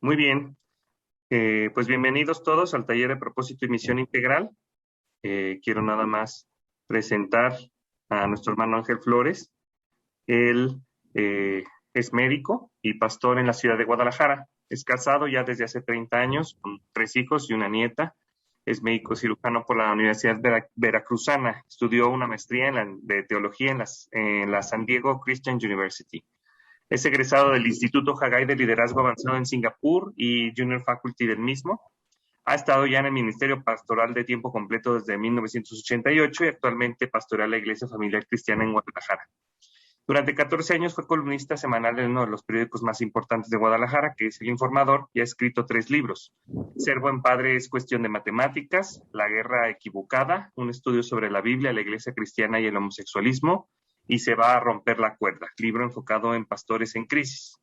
Muy bien, pues bienvenidos todos al taller de propósito y misión integral. Quiero nada más presentar a nuestro hermano Ángel Flores. Él es médico y pastor en la ciudad de Guadalajara. Es casado ya desde hace 30 años, con 3 hijos y una nieta. Es médico cirujano por la Universidad Veracruzana. Estudió una maestría de teología en la San Diego Christian University. Es egresado del Instituto Hagai de Liderazgo Avanzado en Singapur y Junior Faculty del mismo. Ha estado ya en el Ministerio Pastoral de Tiempo Completo desde 1988 y actualmente pastorea la Iglesia Familiar Cristiana en Guadalajara. Durante 14 años fue columnista semanal en uno de los periódicos más importantes de Guadalajara, que es El Informador, y ha escrito 3 libros. Ser buen padre es cuestión de matemáticas, La guerra equivocada, un estudio sobre la Biblia, la Iglesia Cristiana y el homosexualismo, y Se va a romper la cuerda, libro enfocado en pastores en crisis.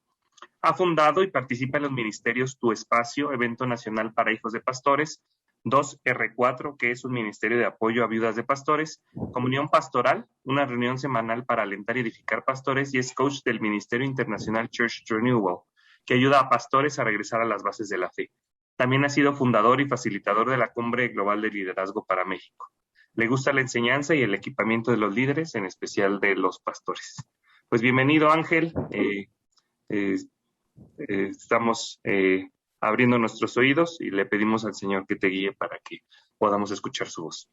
Ha fundado y participa en los ministerios Tu Espacio, Evento Nacional para Hijos de Pastores, 2R4, que es un ministerio de apoyo a viudas de pastores, Comunión Pastoral, una reunión semanal para alentar y edificar pastores, y es coach del Ministerio Internacional Church Renewal, que ayuda a pastores a regresar a las bases de la fe. También ha sido fundador y facilitador de la Cumbre Global de Liderazgo para México. Le gusta la enseñanza y el equipamiento de los líderes, en especial de los pastores. Pues bienvenido, Ángel. Estamos abriendo nuestros oídos y le pedimos al Señor que te guíe para que podamos escuchar su voz.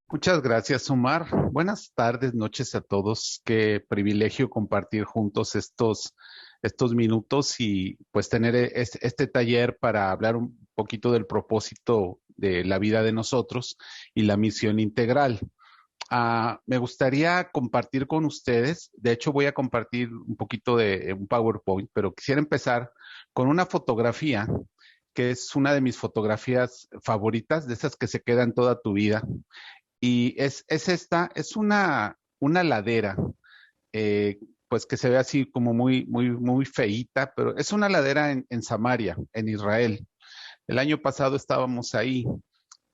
Muchas gracias, Omar. Buenas tardes, noches a todos. Qué privilegio compartir juntos estos minutos y pues tener este taller para hablar un poquito del propósito de la vida de nosotros y la misión integral. Me gustaría compartir con ustedes, de hecho voy a compartir un poquito de un PowerPoint, pero quisiera empezar con una fotografía que es una de mis fotografías favoritas, de esas que se quedan toda tu vida. Y es una ladera, pues que se ve así como muy feíta, pero es una ladera en Samaria, en Israel. El año pasado estábamos ahí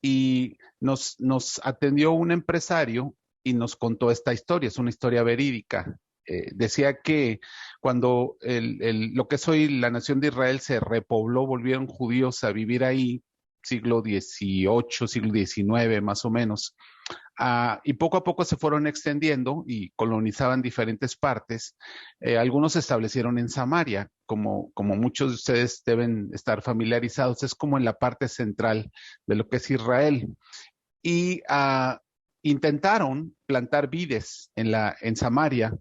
y nos atendió un empresario y nos contó esta historia, es una historia verídica. Decía que cuando lo que es hoy la nación de Israel se repobló, volvieron judíos a vivir ahí, siglo XVIII, siglo XIX más o menos. Y poco a poco se fueron extendiendo y colonizaban diferentes partes. Algunos se establecieron en Samaria, como muchos de ustedes deben estar familiarizados, es como en la parte central de lo que es Israel. Y intentaron plantar vides en Samaria,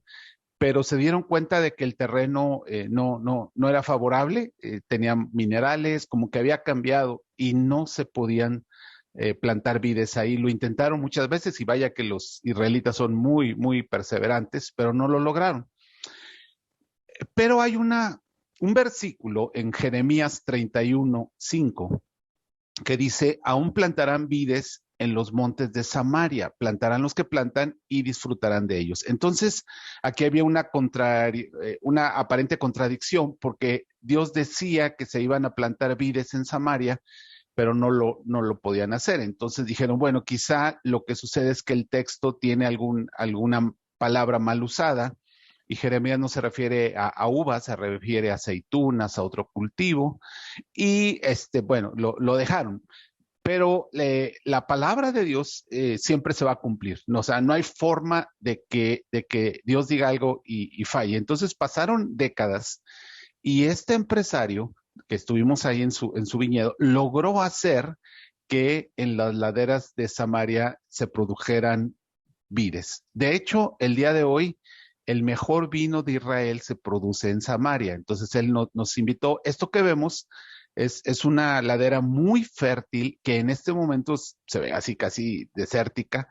pero se dieron cuenta de que el terreno no era favorable, tenía minerales, como que había cambiado y no se podían plantar vides ahí. Lo intentaron muchas veces y vaya que los israelitas son muy perseverantes, pero no lo lograron. Pero hay un versículo en Jeremías 31:5 que dice, aún plantarán vides en los montes de Samaria, plantarán los que plantan y disfrutarán de ellos. Entonces, aquí había una aparente contradicción, porque Dios decía que se iban a plantar vides en Samaria, pero no lo podían hacer. Entonces dijeron, bueno, quizá lo que sucede es que el texto tiene alguna palabra mal usada, y Jeremías no se refiere a uvas, se refiere a aceitunas, a otro cultivo, y bueno, lo dejaron. Pero la palabra de Dios siempre se va a cumplir, ¿no? O sea, no hay forma de que Dios diga algo y falle. Entonces pasaron décadas y este empresario que estuvimos ahí en su viñedo logró hacer que en las laderas de Samaria se produjeran vides. De hecho, el día de hoy, el mejor vino de Israel se produce en Samaria. Entonces él nos invitó. Esto que vemos es una ladera muy fértil que en este momento se ve así casi desértica,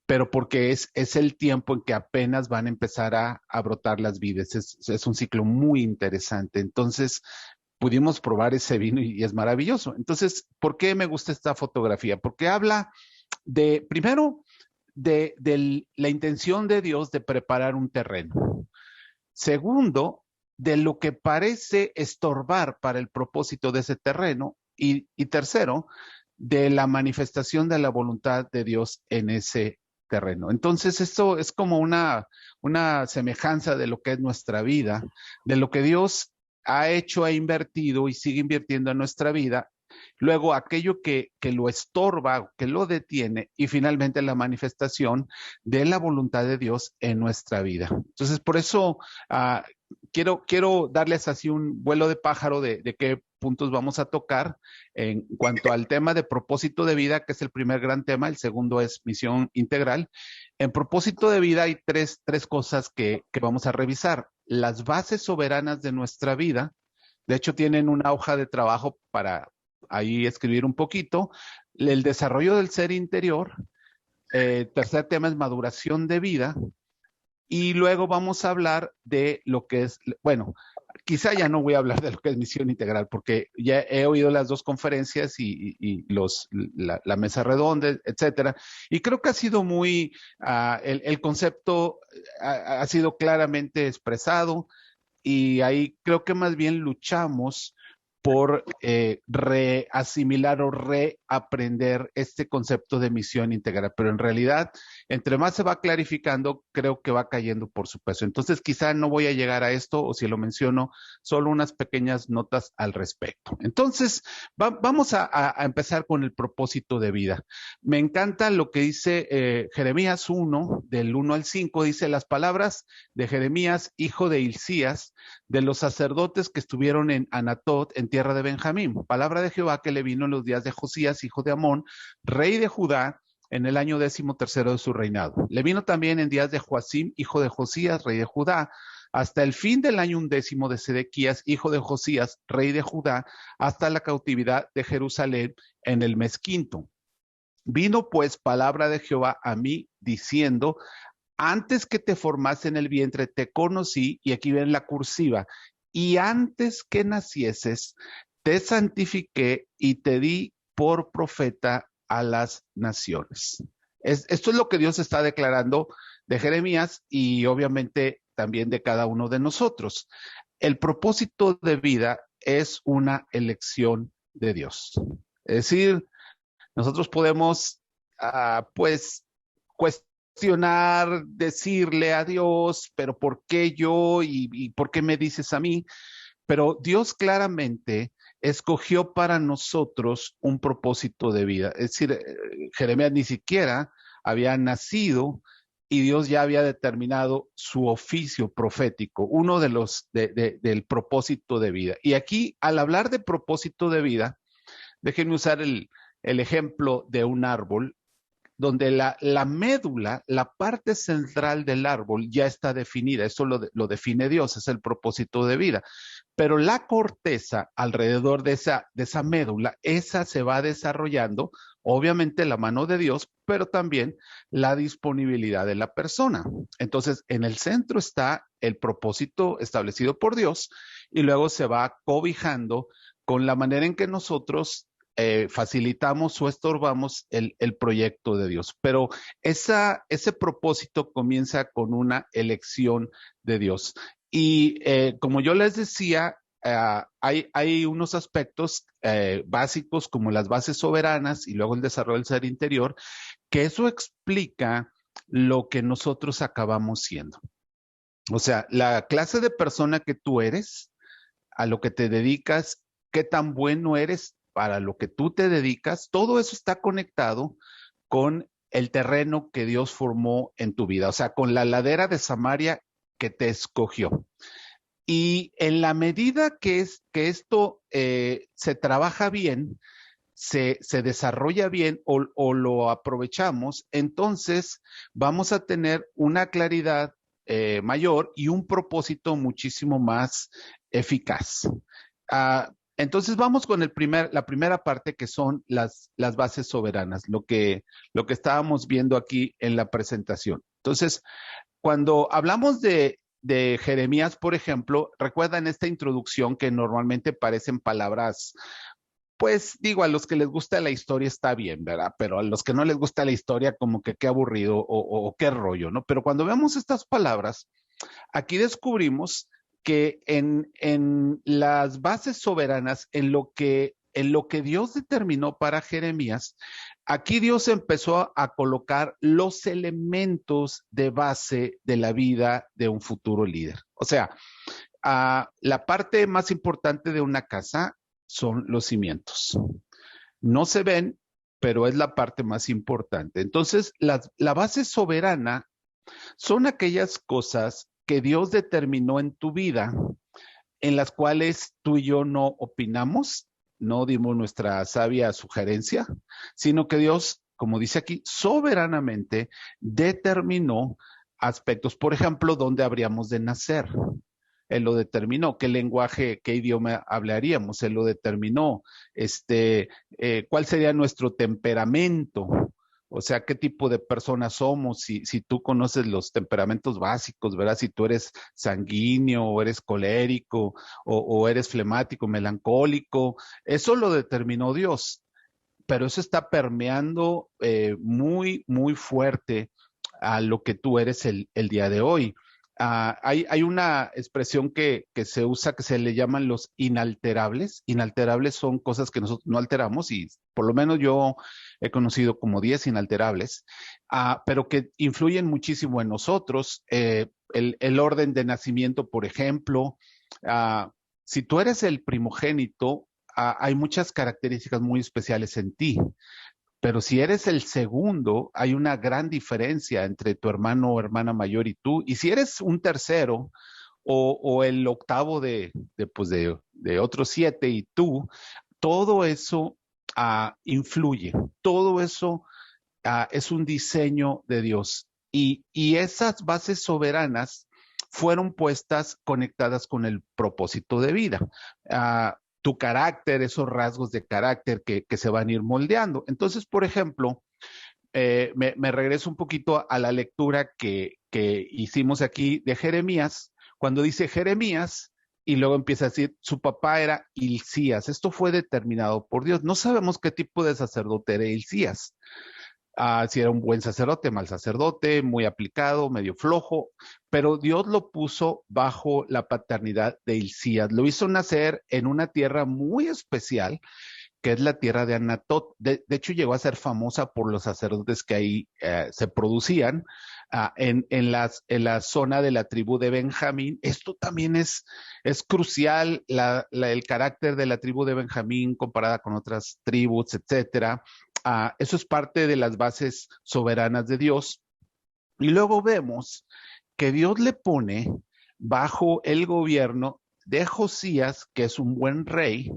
pero porque es el tiempo en que apenas van a empezar a brotar las vides. Es un ciclo muy interesante. Entonces pudimos probar ese vino y es maravilloso. Entonces, ¿por qué me gusta esta fotografía? Porque habla primero, de la intención de Dios de preparar un terreno. Segundo, de lo que parece estorbar para el propósito de ese terreno. Y tercero, de la manifestación de la voluntad de Dios en ese terreno. Entonces, esto es como una semejanza de lo que es nuestra vida, de lo que Dios ha hecho, ha invertido y sigue invirtiendo en nuestra vida. Luego aquello que lo estorba, que lo detiene, y finalmente la manifestación de la voluntad de Dios en nuestra vida. Entonces, por eso quiero darles así un vuelo de pájaro de qué puntos vamos a tocar en cuanto al tema de propósito de vida, que es el primer gran tema. El segundo es misión integral. En propósito de vida hay tres cosas que vamos a revisar. Las bases soberanas de nuestra vida. De hecho, tienen una hoja de trabajo para ahí escribir un poquito. El desarrollo del ser interior. Tercer tema es maduración de vida. Y luego vamos a hablar de lo que es, bueno, quizá ya no voy a hablar de lo que es misión integral, porque ya he oído las dos conferencias y la mesa redonda, etcétera, y creo que ha sido muy, el concepto ha sido claramente expresado, y ahí creo que más bien luchamos por reasimilar o reaprender este concepto de misión integral. Pero en realidad, entre más se va clarificando, creo que va cayendo por su peso. Entonces, quizá no voy a llegar a esto, o si lo menciono, solo unas pequeñas notas al respecto. Entonces, vamos a empezar con el propósito de vida. Me encanta lo que dice Jeremías 1, del 1 al 5, dice las palabras de Jeremías, hijo de Hilcías, de los sacerdotes que estuvieron en Anatot, en tierra de Benjamín. Palabra de Jehová que le vino en los días de Josías, hijo de Amón, rey de Judá, en el año 13º de su reinado. Le vino también en días de Joacim, hijo de Josías, rey de Judá, hasta el fin del año 11 de Sedequías, hijo de Josías, rey de Judá, hasta la cautividad de Jerusalén en el mes quinto. Vino pues palabra de Jehová a mí diciendo: antes que te formase en el vientre te conocí, y aquí ven la cursiva, y antes que nacieses te santifiqué y te di por profeta a las naciones. Esto es lo que Dios está declarando de Jeremías y obviamente también de cada uno de nosotros. El propósito de vida es una elección de Dios. Es decir, nosotros podemos, pues, cuestionar, decirle a Dios, pero ¿por qué yo y por qué me dices a mí? Pero Dios claramente escogió para nosotros un propósito de vida. Es decir, Jeremías ni siquiera había nacido y Dios ya había determinado su oficio profético, uno de los del propósito de vida. Y aquí, al hablar de propósito de vida, déjenme usar el ejemplo de un árbol, donde la médula, la parte central del árbol ya está definida. Eso lo define Dios, es el propósito de vida. Pero la corteza alrededor de esa médula, esa se va desarrollando, obviamente la mano de Dios, pero también la disponibilidad de la persona. Entonces, en el centro está el propósito establecido por Dios y luego se va cobijando con la manera en que nosotros facilitamos o estorbamos el proyecto de Dios. Pero ese propósito comienza con una elección de Dios. Y como yo les decía, hay unos aspectos básicos como las bases soberanas y luego el desarrollo del ser interior, que eso explica lo que nosotros acabamos siendo. O sea, la clase de persona que tú eres, a lo que te dedicas, qué tan bueno eres para lo que tú te dedicas, todo eso está conectado con el terreno que Dios formó en tu vida, o sea, con la ladera de Samaria que te escogió. Y en la medida que esto se trabaja bien, se desarrolla bien o lo aprovechamos, entonces vamos a tener una claridad mayor y un propósito muchísimo más eficaz. Entonces vamos con la primera parte, que son las bases soberanas, lo que estábamos viendo aquí en la presentación. Entonces, cuando hablamos de Jeremías, por ejemplo, recuerdan esta introducción que normalmente parecen palabras, pues digo, a los que les gusta la historia está bien, ¿verdad? Pero a los que no les gusta la historia, como que qué aburrido o qué rollo, ¿no? Pero cuando vemos estas palabras, aquí descubrimos que en las bases soberanas, en lo que Dios determinó para Jeremías, aquí Dios empezó a colocar los elementos de base de la vida de un futuro líder. O sea, La parte más importante de una casa son los cimientos. No se ven, pero es la parte más importante. Entonces, la base soberana son aquellas cosas que Dios determinó en tu vida, en las cuales tú y yo no opinamos, no dimos nuestra sabia sugerencia, sino que Dios, como dice aquí, soberanamente determinó aspectos. Por ejemplo, dónde habríamos de nacer. Él lo determinó, qué lenguaje, qué idioma hablaríamos, él lo determinó, cuál sería nuestro temperamento, o sea, qué tipo de personas somos, si tú conoces los temperamentos básicos, ¿verdad? Si tú eres sanguíneo o eres colérico o eres flemático, melancólico, eso lo determinó Dios, pero eso está permeando muy, muy fuerte a lo que tú eres el día de hoy. Hay una expresión que se usa que se le llaman los inalterables. Inalterables son cosas que nosotros no alteramos y por lo menos yo he conocido como 10 inalterables, pero que influyen muchísimo en nosotros. El orden de nacimiento, por ejemplo. Si tú eres el primogénito, hay muchas características muy especiales en ti. Pero si eres el segundo, hay una gran diferencia entre tu hermano o hermana mayor y tú. Y si eres un tercero o el octavo de otros 7 y tú, todo eso influye. Todo eso es un diseño de Dios. Y esas bases soberanas fueron puestas conectadas con el propósito de vida. Tu carácter, esos rasgos de carácter que se van a ir moldeando. Entonces, por ejemplo, me regreso un poquito a la lectura que hicimos aquí de Jeremías, cuando dice Jeremías y luego empieza a decir, su papá era Hilcías. Esto fue determinado por Dios. No sabemos qué tipo de sacerdote era Hilcías. Si era un buen sacerdote, mal sacerdote, muy aplicado, medio flojo, pero Dios lo puso bajo la paternidad de Hilcías. Lo hizo nacer en una tierra muy especial, que es la tierra de Anatot. De hecho, llegó a ser famosa por los sacerdotes que ahí se producían en la zona de la tribu de Benjamín. Esto también es crucial, el carácter de la tribu de Benjamín comparada con otras tribus, etcétera. Eso es parte de las bases soberanas de Dios. Y luego vemos que Dios le pone bajo el gobierno de Josías, que es un buen rey,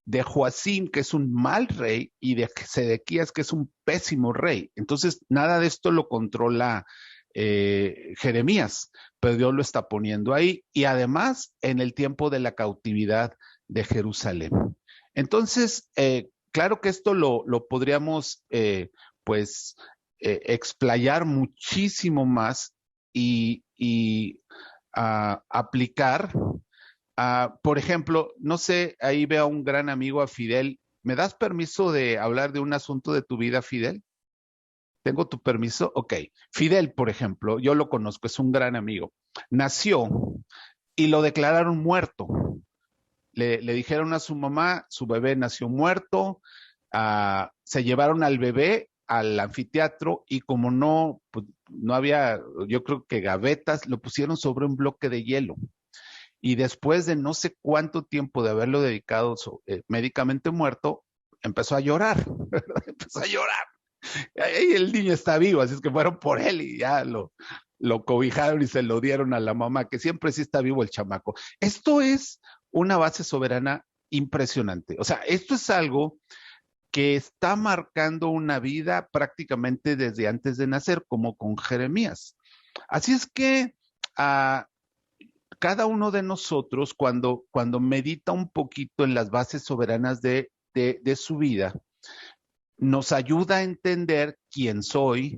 de Joacim, que es un mal rey, y de Sedequías, que es un pésimo rey. Entonces, nada de esto lo controla Jeremías, pero Dios lo está poniendo ahí, y además en el tiempo de la cautividad de Jerusalén. Entonces, claro que esto lo podríamos, explayar muchísimo más y aplicar. Por ejemplo, no sé, ahí veo a un gran amigo, a Fidel. ¿Me das permiso de hablar de un asunto de tu vida, Fidel? ¿Tengo tu permiso? Ok. Fidel, por ejemplo, yo lo conozco, es un gran amigo. Nació y lo declararon muerto. Le dijeron a su mamá, su bebé nació muerto, se llevaron al bebé al anfiteatro y como no, pues, no había, yo creo que gavetas, lo pusieron sobre un bloque de hielo. Y después de no sé cuánto tiempo de haberlo dedicado médicamente muerto, empezó a llorar, ¿verdad? Empezó a llorar. Y el niño está vivo, así es que fueron por él y ya lo cobijaron y se lo dieron a la mamá, que siempre sí está vivo el chamaco. Esto es una base soberana impresionante. O sea, esto es algo que está marcando una vida prácticamente desde antes de nacer, como con Jeremías. Así es que cada uno de nosotros, cuando medita un poquito en las bases soberanas de su vida, nos ayuda a entender quién soy,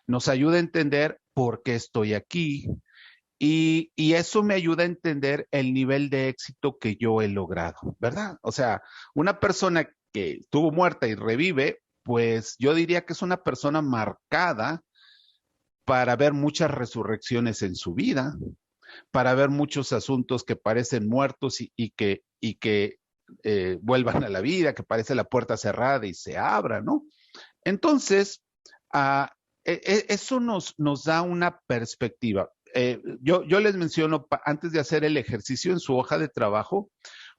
nos ayuda a entender por qué estoy aquí, y eso me ayuda a entender el nivel de éxito que yo he logrado, ¿verdad? O sea, una persona que estuvo muerta y revive, pues yo diría que es una persona marcada para ver muchas resurrecciones en su vida, para ver muchos asuntos que parecen muertos y que vuelvan a la vida, que parece la puerta cerrada y se abra, ¿no? Entonces, eso nos da una perspectiva. yo les menciono, antes de hacer el ejercicio en su hoja de trabajo,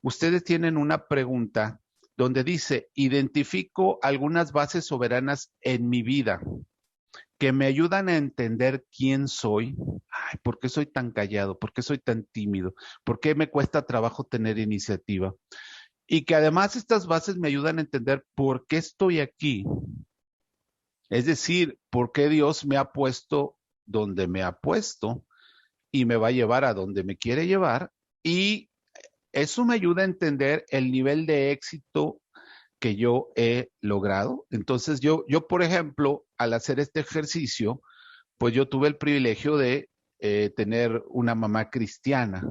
ustedes tienen una pregunta donde dice, identifico algunas bases soberanas en mi vida que me ayudan a entender quién soy. Ay, ¿por qué soy tan callado? ¿Por qué soy tan tímido? ¿Por qué me cuesta trabajo tener iniciativa? Y que además estas bases me ayudan a entender por qué estoy aquí. Es decir, por qué Dios me ha puesto donde me ha puesto y me va a llevar a donde me quiere llevar. Y eso me ayuda a entender el nivel de éxito que yo he logrado. Entonces, por ejemplo, al hacer este ejercicio, pues yo tuve el privilegio de tener una mamá cristiana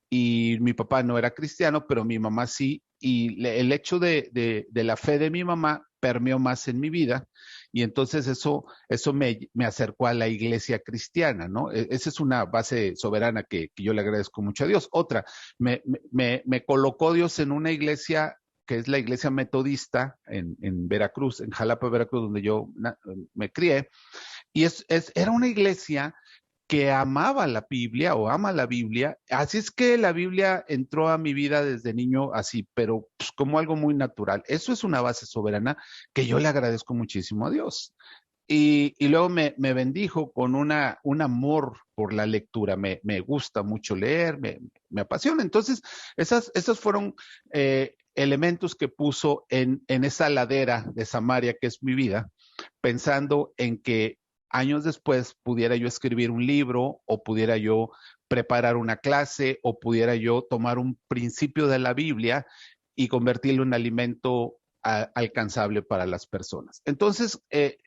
y mi papá no era cristiano, pero mi mamá sí, y el hecho de la fe de mi mamá permeó más en mi vida, y entonces eso me acercó a la iglesia cristiana, ¿no? Esa es una base soberana que yo le agradezco mucho a Dios. Otra, me colocó Dios en una iglesia que es la iglesia metodista en Veracruz, en Jalapa, Veracruz, donde yo me crié, y era una iglesia que amaba la Biblia o ama la Biblia. Así es que la Biblia entró a mi vida desde niño así, pero pues, como algo muy natural. Eso es una base soberana que yo le agradezco muchísimo a Dios. Y luego me bendijo con un amor por la lectura. Me gusta mucho leer, me apasiona. Entonces, esas fueron elementos que puso en esa ladera de Samaria, que es mi vida, pensando en que años después pudiera yo escribir un libro o pudiera yo preparar una clase o pudiera yo tomar un principio de la Biblia y convertirlo en alimento alcanzable para las personas. Entonces,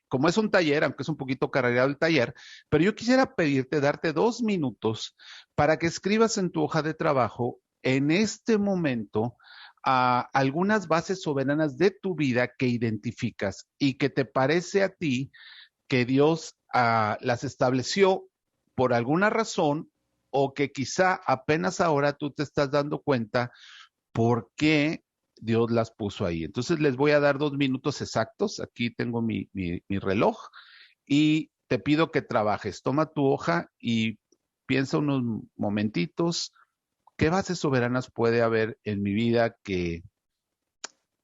como es un taller, aunque es un poquito cargado el taller, pero yo quisiera pedirte, darte 2 minutos para que escribas en tu hoja de trabajo en este momento algunas bases soberanas de tu vida que identificas y que te parece a ti que Dios las estableció por alguna razón o que quizá apenas ahora tú te estás dando cuenta por qué Dios las puso ahí. Entonces les voy a dar 2 minutos exactos. Aquí tengo mi reloj y te pido que trabajes. Toma tu hoja y piensa unos momentitos. ¿Qué bases soberanas puede haber en mi vida que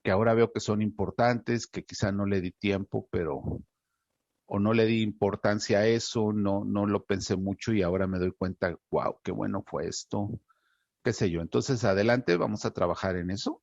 ahora veo que son importantes, que quizá no le di tiempo, pero o no le di importancia a eso, no lo pensé mucho y ahora me doy cuenta, wow, qué bueno fue esto, qué sé yo. Entonces, adelante, vamos a trabajar en eso.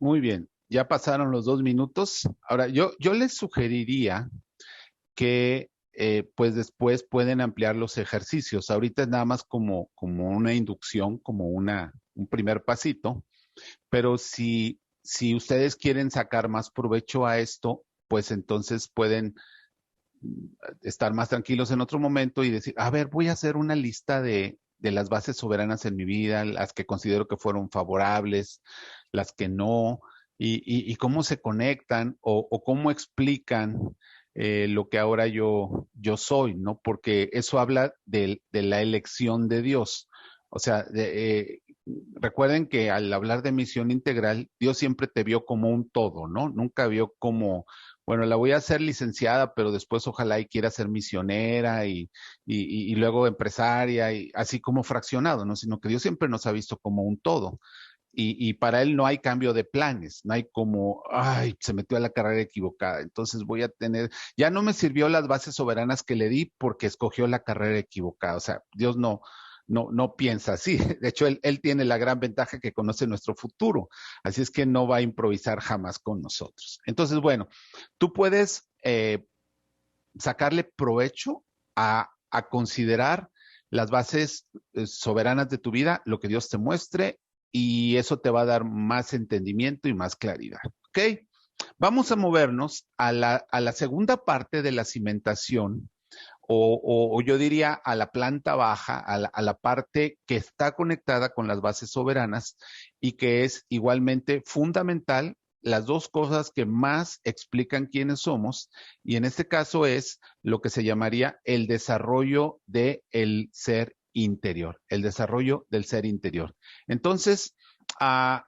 Muy bien, ya pasaron los 2 minutos. Ahora, yo les sugeriría que pues después pueden ampliar los ejercicios. Ahorita es nada más como una inducción, como un primer pasito, pero si ustedes quieren sacar más provecho a esto, pues entonces pueden estar más tranquilos en otro momento y decir, a ver, voy a hacer una lista de las bases soberanas en mi vida, las que considero que fueron favorables, las que no, y cómo se conectan o cómo explican lo que ahora yo soy, ¿no? Porque eso habla de la elección de Dios. O sea, recuerden que al hablar de misión integral, Dios siempre te vio como un todo, ¿no? Nunca vio como, bueno, la voy a hacer licenciada, pero después ojalá y quiera ser misionera y luego empresaria, y así como fraccionado, ¿no? Sino que Dios siempre nos ha visto como un todo. Y para él no hay cambio de planes, no hay como, ay, se metió a la carrera equivocada, entonces voy a tener, ya no me sirvió las bases soberanas que le di porque escogió la carrera equivocada. O sea, Dios no piensa así. De hecho, él tiene la gran ventaja que conoce nuestro futuro, así es que no va a improvisar jamás con nosotros. Entonces, bueno, tú puedes sacarle provecho a considerar las bases soberanas de tu vida, lo que Dios te muestre, y eso te va a dar más entendimiento y más claridad. ¿Ok? Vamos a movernos a la segunda parte de la cimentación, o yo diría a la planta baja, a la parte que está conectada con las bases soberanas y que es igualmente fundamental, las dos cosas que más explican quiénes somos, y en este caso es lo que se llamaría el desarrollo del ser interior, el desarrollo del ser interior. Entonces, uh,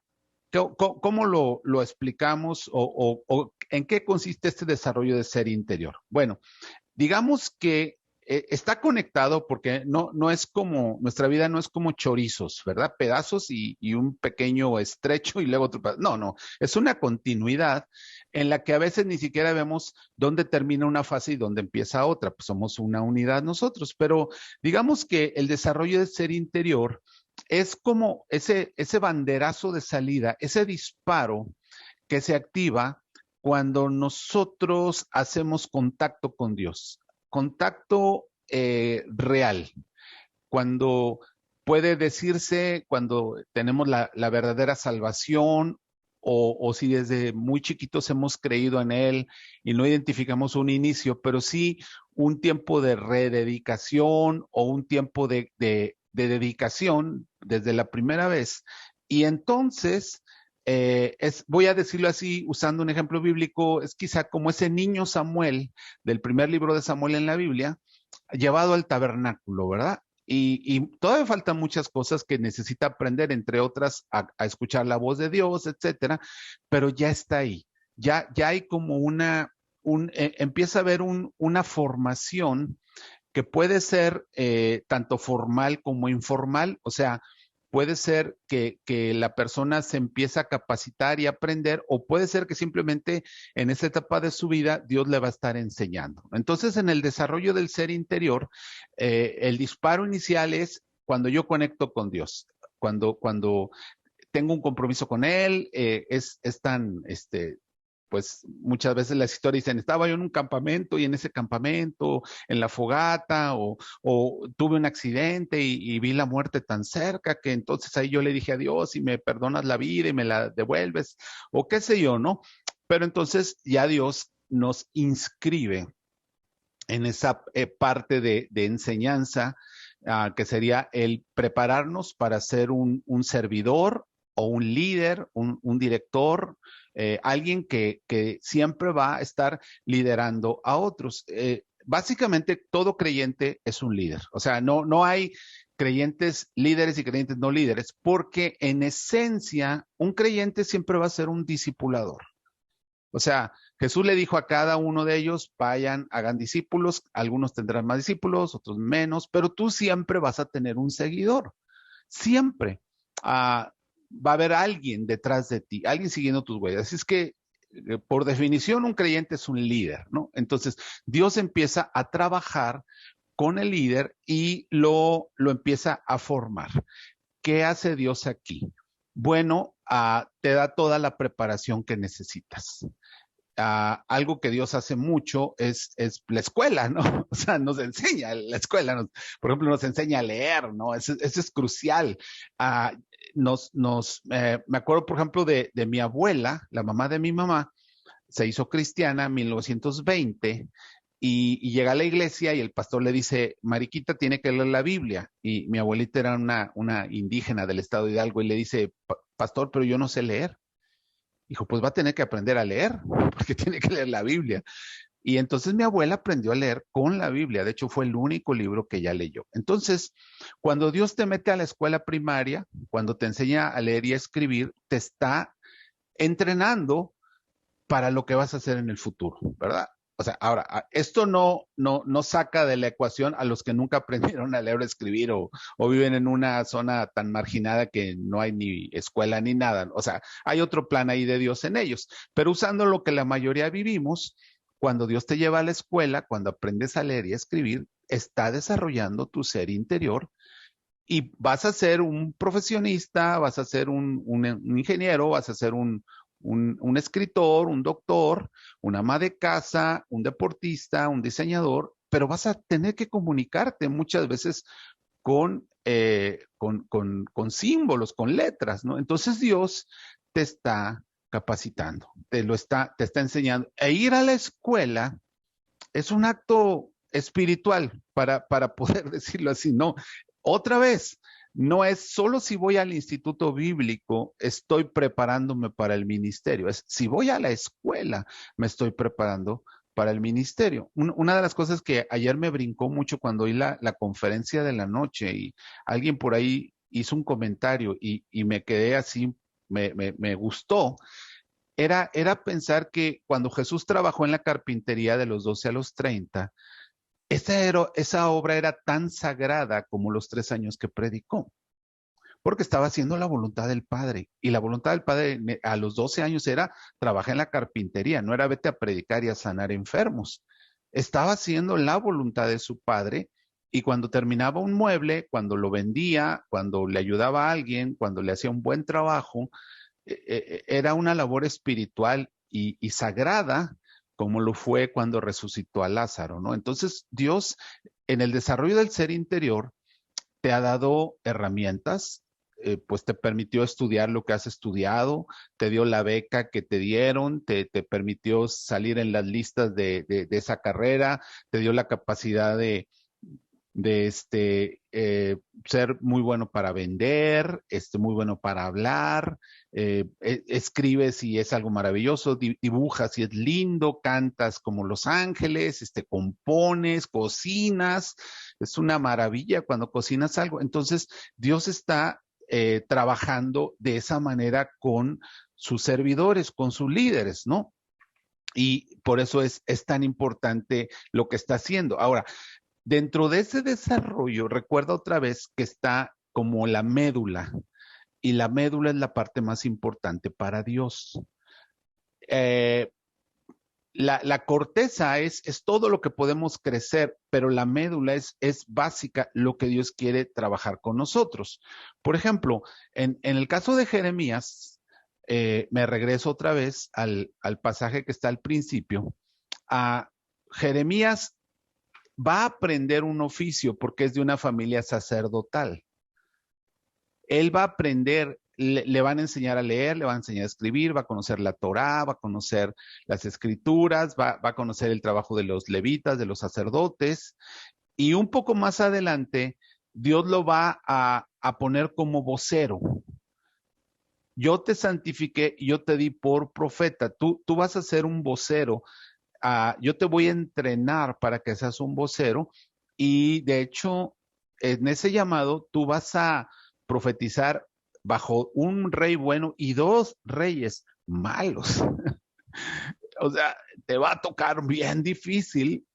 ¿cómo lo explicamos o en qué consiste este desarrollo del ser interior? Bueno, digamos que está conectado porque no es como, nuestra vida no es como chorizos, ¿verdad? Pedazos y un pequeño estrecho y luego otro pedazo. No, es una continuidad en la que a veces ni siquiera vemos dónde termina una fase y dónde empieza otra, pues somos una unidad nosotros, pero digamos que el desarrollo del ser interior es como ese banderazo de salida, ese disparo que se activa cuando nosotros hacemos contacto con Dios, contacto real, cuando puede decirse, cuando tenemos la verdadera salvación o si desde muy chiquitos hemos creído en Él y no identificamos un inicio, pero sí un tiempo de rededicación o un tiempo de dedicación desde la primera vez. Y entonces voy a decirlo así, usando un ejemplo bíblico, es quizá como ese niño Samuel del primer libro de Samuel en la Biblia, llevado al tabernáculo, ¿verdad? Y todavía faltan muchas cosas que necesita aprender, entre otras, a escuchar la voz de Dios, etcétera, pero ya está ahí. Ya hay como empieza a haber una formación que puede ser tanto formal como informal, o sea, puede ser que la persona se empieza a capacitar y aprender, o puede ser que simplemente en esta etapa de su vida Dios le va a estar enseñando. Entonces, en el desarrollo del ser interior, el disparo inicial es cuando yo conecto con Dios, cuando tengo un compromiso con Él, es tan, pues muchas veces las historias dicen, estaba yo en un campamento y en ese campamento, en la fogata, o tuve un accidente y vi la muerte tan cerca que entonces ahí yo le dije a Dios, si me perdonas la vida y me la devuelves, o qué sé yo, ¿no? Pero entonces ya Dios nos inscribe en esa parte de enseñanza, que sería el prepararnos para ser un servidor o un líder, un director, alguien que siempre va a estar liderando a otros. Básicamente, todo creyente es un líder. O sea, no hay creyentes líderes y creyentes no líderes, porque en esencia, un creyente siempre va a ser un discipulador. O sea, Jesús le dijo a cada uno de ellos, vayan, hagan discípulos, algunos tendrán más discípulos, otros menos, pero tú siempre vas a tener un seguidor, siempre. Va a haber alguien detrás de ti, alguien siguiendo tus huellas. Así es que, por definición, un creyente es un líder, ¿no? Entonces, Dios empieza a trabajar con el líder y lo empieza a formar. ¿Qué hace Dios aquí? Bueno, te da toda la preparación que necesitas. Algo que Dios hace mucho es la escuela, ¿no? O sea, nos enseña, la escuela, por ejemplo, nos enseña a leer, ¿no? Eso es crucial. Me acuerdo, por ejemplo, de mi abuela, la mamá de mi mamá, se hizo cristiana en 1920 y llega a la iglesia y el pastor le dice, Mariquita tiene que leer la Biblia. Y mi abuelita era una indígena del estado de Hidalgo y le dice, pastor, pero yo no sé leer. Dijo, pues va a tener que aprender a leer, porque tiene que leer la Biblia. Y entonces mi abuela aprendió a leer con la Biblia. De hecho, fue el único libro que ella leyó. Entonces, cuando Dios te mete a la escuela primaria, cuando te enseña a leer y a escribir, te está entrenando para lo que vas a hacer en el futuro, ¿verdad? O sea, ahora, esto no saca de la ecuación a los que nunca aprendieron a leer o escribir o viven en una zona tan marginada que no hay ni escuela ni nada. O sea, hay otro plan ahí de Dios en ellos. Pero usando lo que la mayoría vivimos, cuando Dios te lleva a la escuela, cuando aprendes a leer y a escribir, está desarrollando tu ser interior y vas a ser un profesionista, vas a ser un ingeniero, vas a ser un escritor, un doctor, una ama de casa, un deportista, un diseñador, pero vas a tener que comunicarte muchas veces con símbolos, con letras, ¿no? Entonces Dios te está capacitando, te está enseñando. E ir a la escuela es un acto espiritual, para poder decirlo así, ¿no? Otra vez, no es solo si voy al instituto bíblico, estoy preparándome para el ministerio, es si voy a la escuela, me estoy preparando para el ministerio. Una de las cosas que ayer me brincó mucho cuando oí la conferencia de la noche y alguien por ahí hizo un comentario y me quedé así, me gustó, era pensar que cuando Jesús trabajó en la carpintería de los 12 a los 30, esa obra era tan sagrada como los 3 años que predicó, porque estaba haciendo la voluntad del Padre. Y la voluntad del Padre a los 12 años era trabajar en la carpintería, no era vete a predicar y a sanar enfermos. Estaba haciendo la voluntad de su Padre y cuando terminaba un mueble, cuando lo vendía, cuando le ayudaba a alguien, cuando le hacía un buen trabajo, era una labor espiritual y sagrada, como lo fue cuando resucitó a Lázaro, ¿no? Entonces, Dios, en el desarrollo del ser interior, te ha dado herramientas, pues te permitió estudiar lo que has estudiado, te dio la beca que te dieron, te permitió salir en las listas de esa carrera, te dio la capacidad de ser muy bueno para vender, muy bueno para hablar, escribes y es algo maravilloso, dibujas y es lindo, cantas como Los Ángeles, compones, cocinas, es una maravilla cuando cocinas algo. Entonces, Dios está trabajando de esa manera con sus servidores, con sus líderes, ¿no? Y por eso es tan importante lo que está haciendo. Ahora, dentro de ese desarrollo, recuerda otra vez que está como la médula, y la médula es la parte más importante para Dios. Eh, la corteza es todo lo que podemos crecer, pero la médula es básica, lo que Dios quiere trabajar con nosotros. Por ejemplo, en el caso de Jeremías, me regreso otra vez al pasaje que está al principio. A Jeremías va a aprender un oficio porque es de una familia sacerdotal. Él va a aprender, le van a enseñar a leer, le van a enseñar a escribir, va a conocer la Torá, va a conocer las escrituras, va a conocer el trabajo de los levitas, de los sacerdotes, y un poco más adelante, Dios lo va a poner como vocero. Yo te santifiqué y yo te di por profeta. Tú vas a ser un vocero. Yo te voy a entrenar para que seas un vocero y de hecho en ese llamado tú vas a profetizar bajo un rey bueno y dos reyes malos. O sea, te va a tocar bien difícil.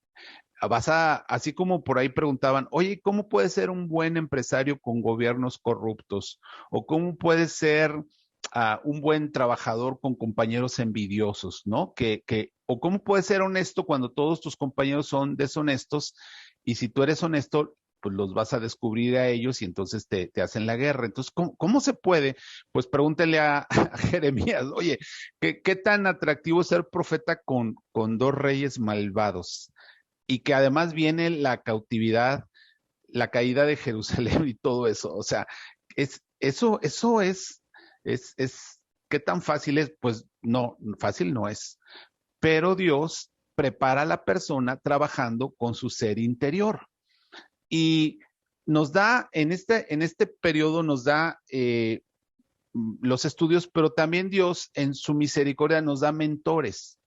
Así como por ahí preguntaban, oye, ¿cómo puede ser un buen empresario con gobiernos corruptos? ¿O cómo puede ser un buen trabajador con compañeros envidiosos, ¿no? O cómo puede ser honesto cuando todos tus compañeros son deshonestos y si tú eres honesto, pues los vas a descubrir a ellos y entonces te hacen la guerra. Entonces, ¿cómo se puede? Pues pregúntele a Jeremías, oye, ¿qué tan atractivo es ser profeta con dos reyes malvados? Y que además viene la cautividad, la caída de Jerusalén y todo eso. O sea, eso es, ¿qué tan fácil es? Pues no, fácil no es. Pero Dios prepara a la persona trabajando con su ser interior. Y nos da, en este periodo nos da los estudios, pero también Dios en su misericordia nos da mentores,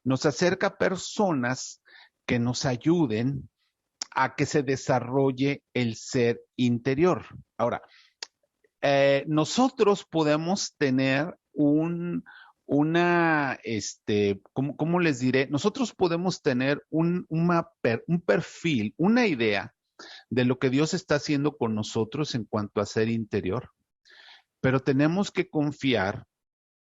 nos acerca a personas que nos ayuden a que se desarrolle el ser interior. Ahora, nosotros podemos tener ¿cómo les diré? Nosotros podemos tener un perfil, una idea de lo que Dios está haciendo con nosotros en cuanto a ser interior, pero tenemos que confiar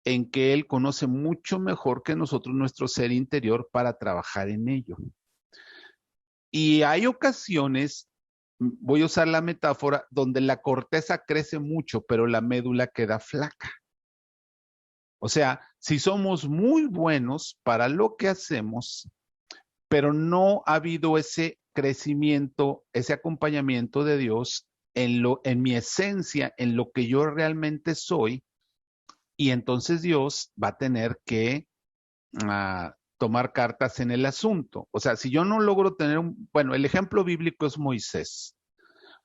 en que Él conoce mucho mejor que nosotros nuestro ser interior para trabajar en ello. Y hay ocasiones, voy a usar la metáfora, donde la corteza crece mucho, pero la médula queda flaca. O sea, si somos muy buenos para lo que hacemos, pero no ha habido ese crecimiento, ese acompañamiento de Dios en mi esencia, en lo que yo realmente soy, y entonces Dios va a tener que tomar cartas en el asunto. O sea, si yo no logro tener bueno, el ejemplo bíblico es Moisés.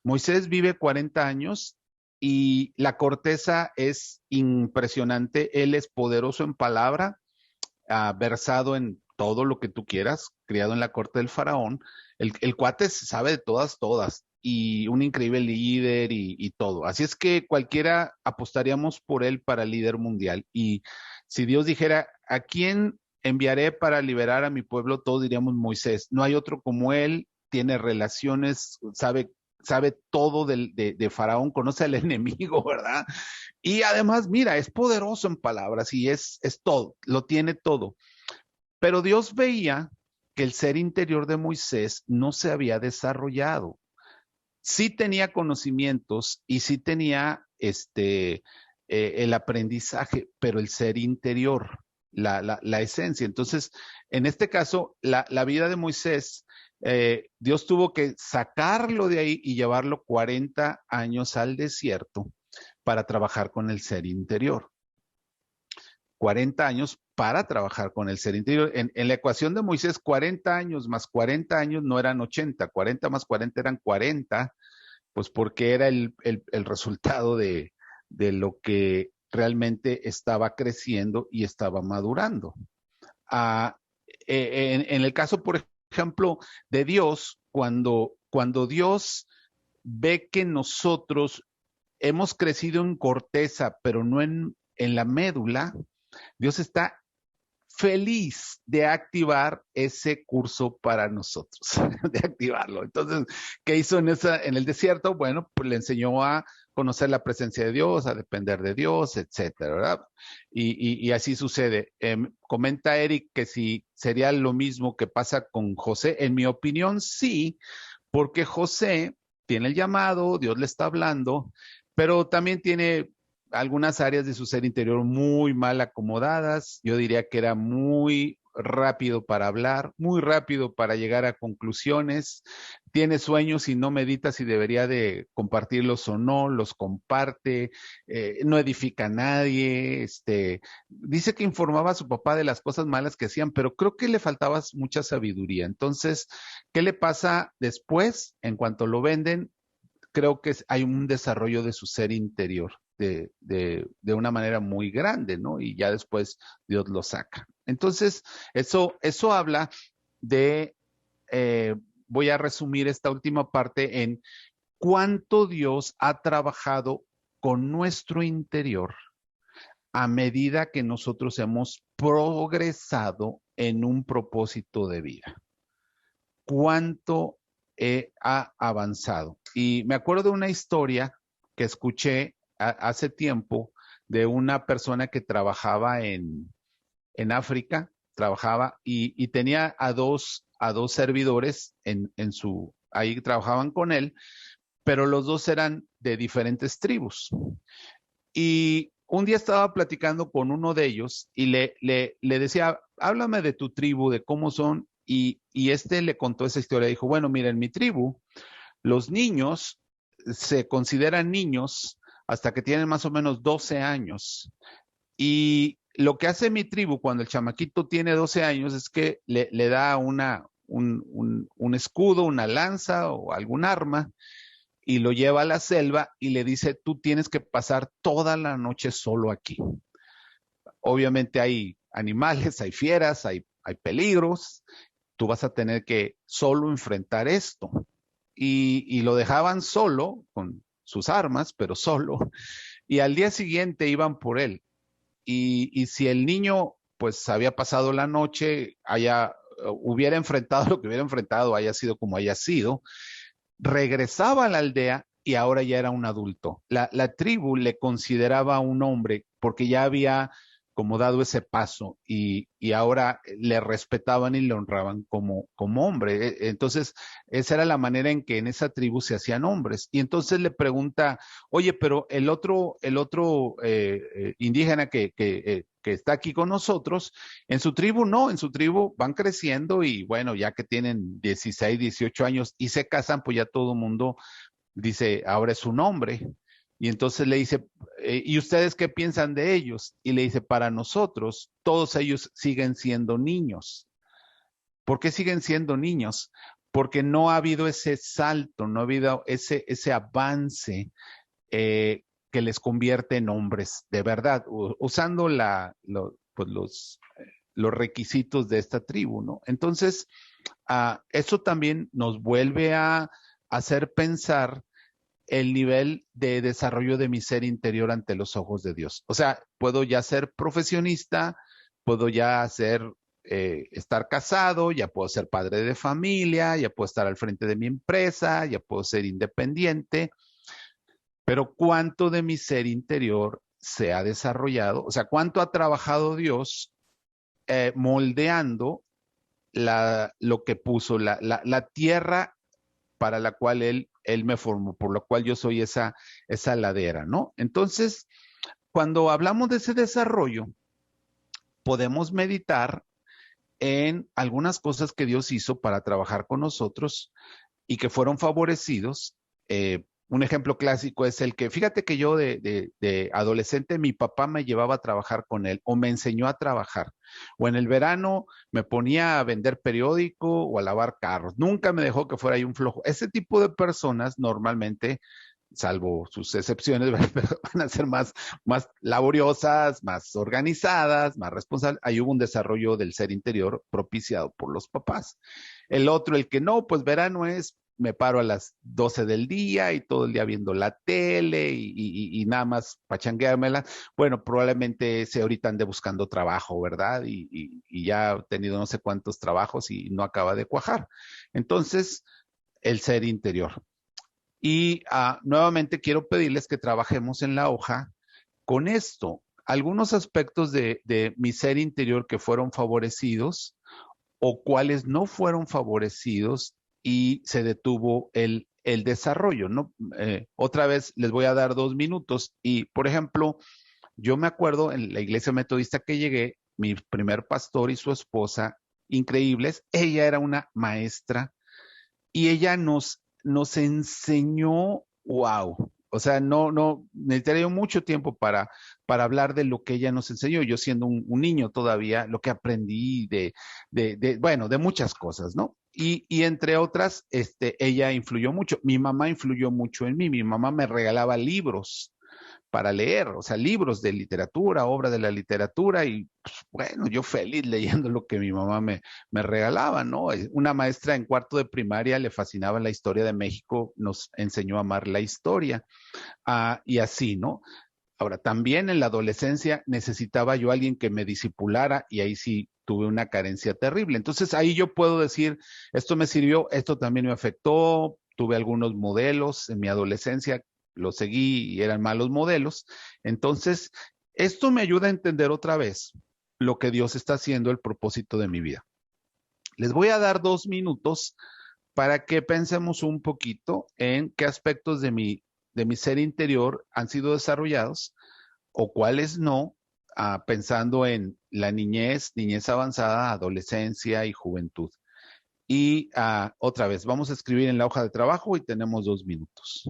Moisés vive 40 años y la corteza es impresionante. Él es poderoso en palabra, versado en todo lo que tú quieras, criado en la corte del faraón. El cuate sabe de todas, y un increíble líder y todo. Así es que cualquiera apostaríamos por él para líder mundial. Y si Dios dijera, ¿a quién enviaré para liberar a mi pueblo? Todos diríamos Moisés. No hay otro como él, tiene relaciones, sabe todo de Faraón, conoce al enemigo, ¿verdad? Y además, mira, es poderoso en palabras y es todo, lo tiene todo. Pero Dios veía que el ser interior de Moisés no se había desarrollado. Sí tenía conocimientos y sí tenía el aprendizaje, pero el ser interior, la esencia. Entonces, en este caso, la vida de Moisés, Dios tuvo que sacarlo de ahí y llevarlo 40 años al desierto para trabajar con el ser interior. 40 años para trabajar con el ser interior. En la ecuación de Moisés, 40 años más 40 años no eran 80, 40 más 40 eran 40, pues porque era el resultado de lo que realmente estaba creciendo y estaba madurando. En el caso, por ejemplo, de Dios, cuando Dios ve que nosotros hemos crecido en corteza, pero no en la médula, Dios está feliz de activar ese curso para nosotros, de activarlo. Entonces, ¿qué hizo en el desierto? Bueno, pues le enseñó a conocer la presencia de Dios, a depender de Dios, etcétera, ¿verdad? Y así sucede. Comenta Eric que si sería lo mismo que pasa con José. En mi opinión, sí, porque José tiene el llamado, Dios le está hablando, pero también tiene algunas áreas de su ser interior muy mal acomodadas. Yo diría que era muy rápido para hablar, muy rápido para llegar a conclusiones. Tiene sueños y no medita si debería de compartirlos o no, los comparte, no edifica a nadie. Dice que informaba a su papá de las cosas malas que hacían, pero creo que le faltaba mucha sabiduría. Entonces, ¿qué le pasa después? En cuanto lo venden, creo que hay un desarrollo de su ser interior de una manera muy grande, ¿no? Y ya después Dios lo saca. Entonces, eso habla de, voy a resumir esta última parte en cuánto Dios ha trabajado con nuestro interior a medida que nosotros hemos progresado en un propósito de vida. Cuánto ha avanzado. Y me acuerdo de una historia que escuché hace tiempo de una persona que trabajaba en África, trabajaba y tenía a dos servidores ahí trabajaban con él, pero los dos eran de diferentes tribus. Y un día estaba platicando con uno de ellos y le decía, háblame de tu tribu, de cómo son, y le contó esa historia. Dijo, bueno, mira, en mi tribu, los niños se consideran niños hasta que tienen más o menos 12 años. Y lo que hace mi tribu cuando el chamaquito tiene 12 años es que le da un escudo, una lanza o algún arma, y lo lleva a la selva y le dice, tú tienes que pasar toda la noche solo aquí. Obviamente hay animales, hay fieras, hay peligros, tú vas a tener que solo enfrentar esto. Y lo dejaban solo, con sus armas, pero solo, y al día siguiente iban por él. Y si el niño pues había pasado la noche, hubiera enfrentado lo que hubiera enfrentado, haya sido como haya sido, regresaba a la aldea y ahora ya era un adulto. La tribu le consideraba un hombre porque ya había como dado ese paso y ahora le respetaban y le honraban como hombre. Entonces, esa era la manera en que en esa tribu se hacían hombres. Y entonces le pregunta, oye, pero el otro indígena que está aquí con nosotros, en su tribu no, en su tribu van creciendo y bueno, ya que tienen 16, 18 años y se casan, pues ya todo el mundo dice, ahora es un hombre. Y entonces le dice, ¿y ustedes qué piensan de ellos? Y le dice, para nosotros, todos ellos siguen siendo niños. ¿Por qué siguen siendo niños? Porque no ha habido ese salto, no ha habido ese avance que les convierte en hombres de verdad, usando pues los requisitos de esta tribu, ¿no? Entonces, eso también nos vuelve a hacer pensar el nivel de desarrollo de mi ser interior ante los ojos de Dios. O sea, puedo ya ser profesionista, puedo ya estar casado, ya puedo ser padre de familia, ya puedo estar al frente de mi empresa, ya puedo ser independiente, pero ¿cuánto de mi ser interior se ha desarrollado? O sea, ¿cuánto ha trabajado Dios moldeando lo que puso, la tierra para la cual él me formó, por lo cual yo soy esa ladera, ¿no? Entonces, cuando hablamos de ese desarrollo, podemos meditar en algunas cosas que Dios hizo para trabajar con nosotros y que fueron favorecidos. Un ejemplo clásico es el que, fíjate que yo de adolescente, mi papá me llevaba a trabajar con él o me enseñó a trabajar. O en el verano me ponía a vender periódico o a lavar carros. Nunca me dejó que fuera ahí un flojo. Ese tipo de personas normalmente, salvo sus excepciones, van a ser más laboriosas, más organizadas, más responsables. Ahí hubo un desarrollo del ser interior propiciado por los papás. El otro, el que no, pues verano es, me paro a las 12 del día y todo el día viendo la tele y nada más pachangueármela. Bueno, probablemente se ahorita ande buscando trabajo, ¿verdad? Y ya ha tenido no sé cuántos trabajos y no acaba de cuajar. Entonces, el ser interior. Y nuevamente quiero pedirles que trabajemos en la hoja con esto. Algunos aspectos de mi ser interior que fueron favorecidos o cuáles no fueron favorecidos y se detuvo el desarrollo, ¿no? Otra vez les voy a dar 2 minutos y, por ejemplo, yo me acuerdo en la iglesia metodista que llegué, mi primer pastor y su esposa, increíbles, ella era una maestra y ella nos enseñó, wow. O sea, no, necesitaría mucho tiempo para hablar de lo que ella nos enseñó. Yo siendo un niño todavía, lo que aprendí bueno, de muchas cosas, ¿no? Y entre otras, ella influyó mucho. Mi mamá influyó mucho en mí. Mi mamá me regalaba libros para leer, o sea, libros de literatura, obra de la literatura, y pues, bueno, yo feliz leyendo lo que mi mamá me regalaba, ¿no? Una maestra en cuarto de primaria le fascinaba la historia de México, nos enseñó a amar la historia, y así, ¿no? Ahora, también en la adolescencia necesitaba yo a alguien que me disipulara y ahí sí tuve una carencia terrible. Entonces ahí yo puedo decir, esto me sirvió, esto también me afectó, tuve algunos modelos en mi adolescencia, los seguí y eran malos modelos. Entonces, esto me ayuda a entender otra vez lo que Dios está haciendo, el propósito de mi vida. Les voy a dar 2 minutos para que pensemos un poquito en qué aspectos de mi ser interior han sido desarrollados o cuáles no, pensando en la niñez, niñez avanzada, adolescencia y juventud. Y otra vez, vamos a escribir en la hoja de trabajo y tenemos 2 minutos.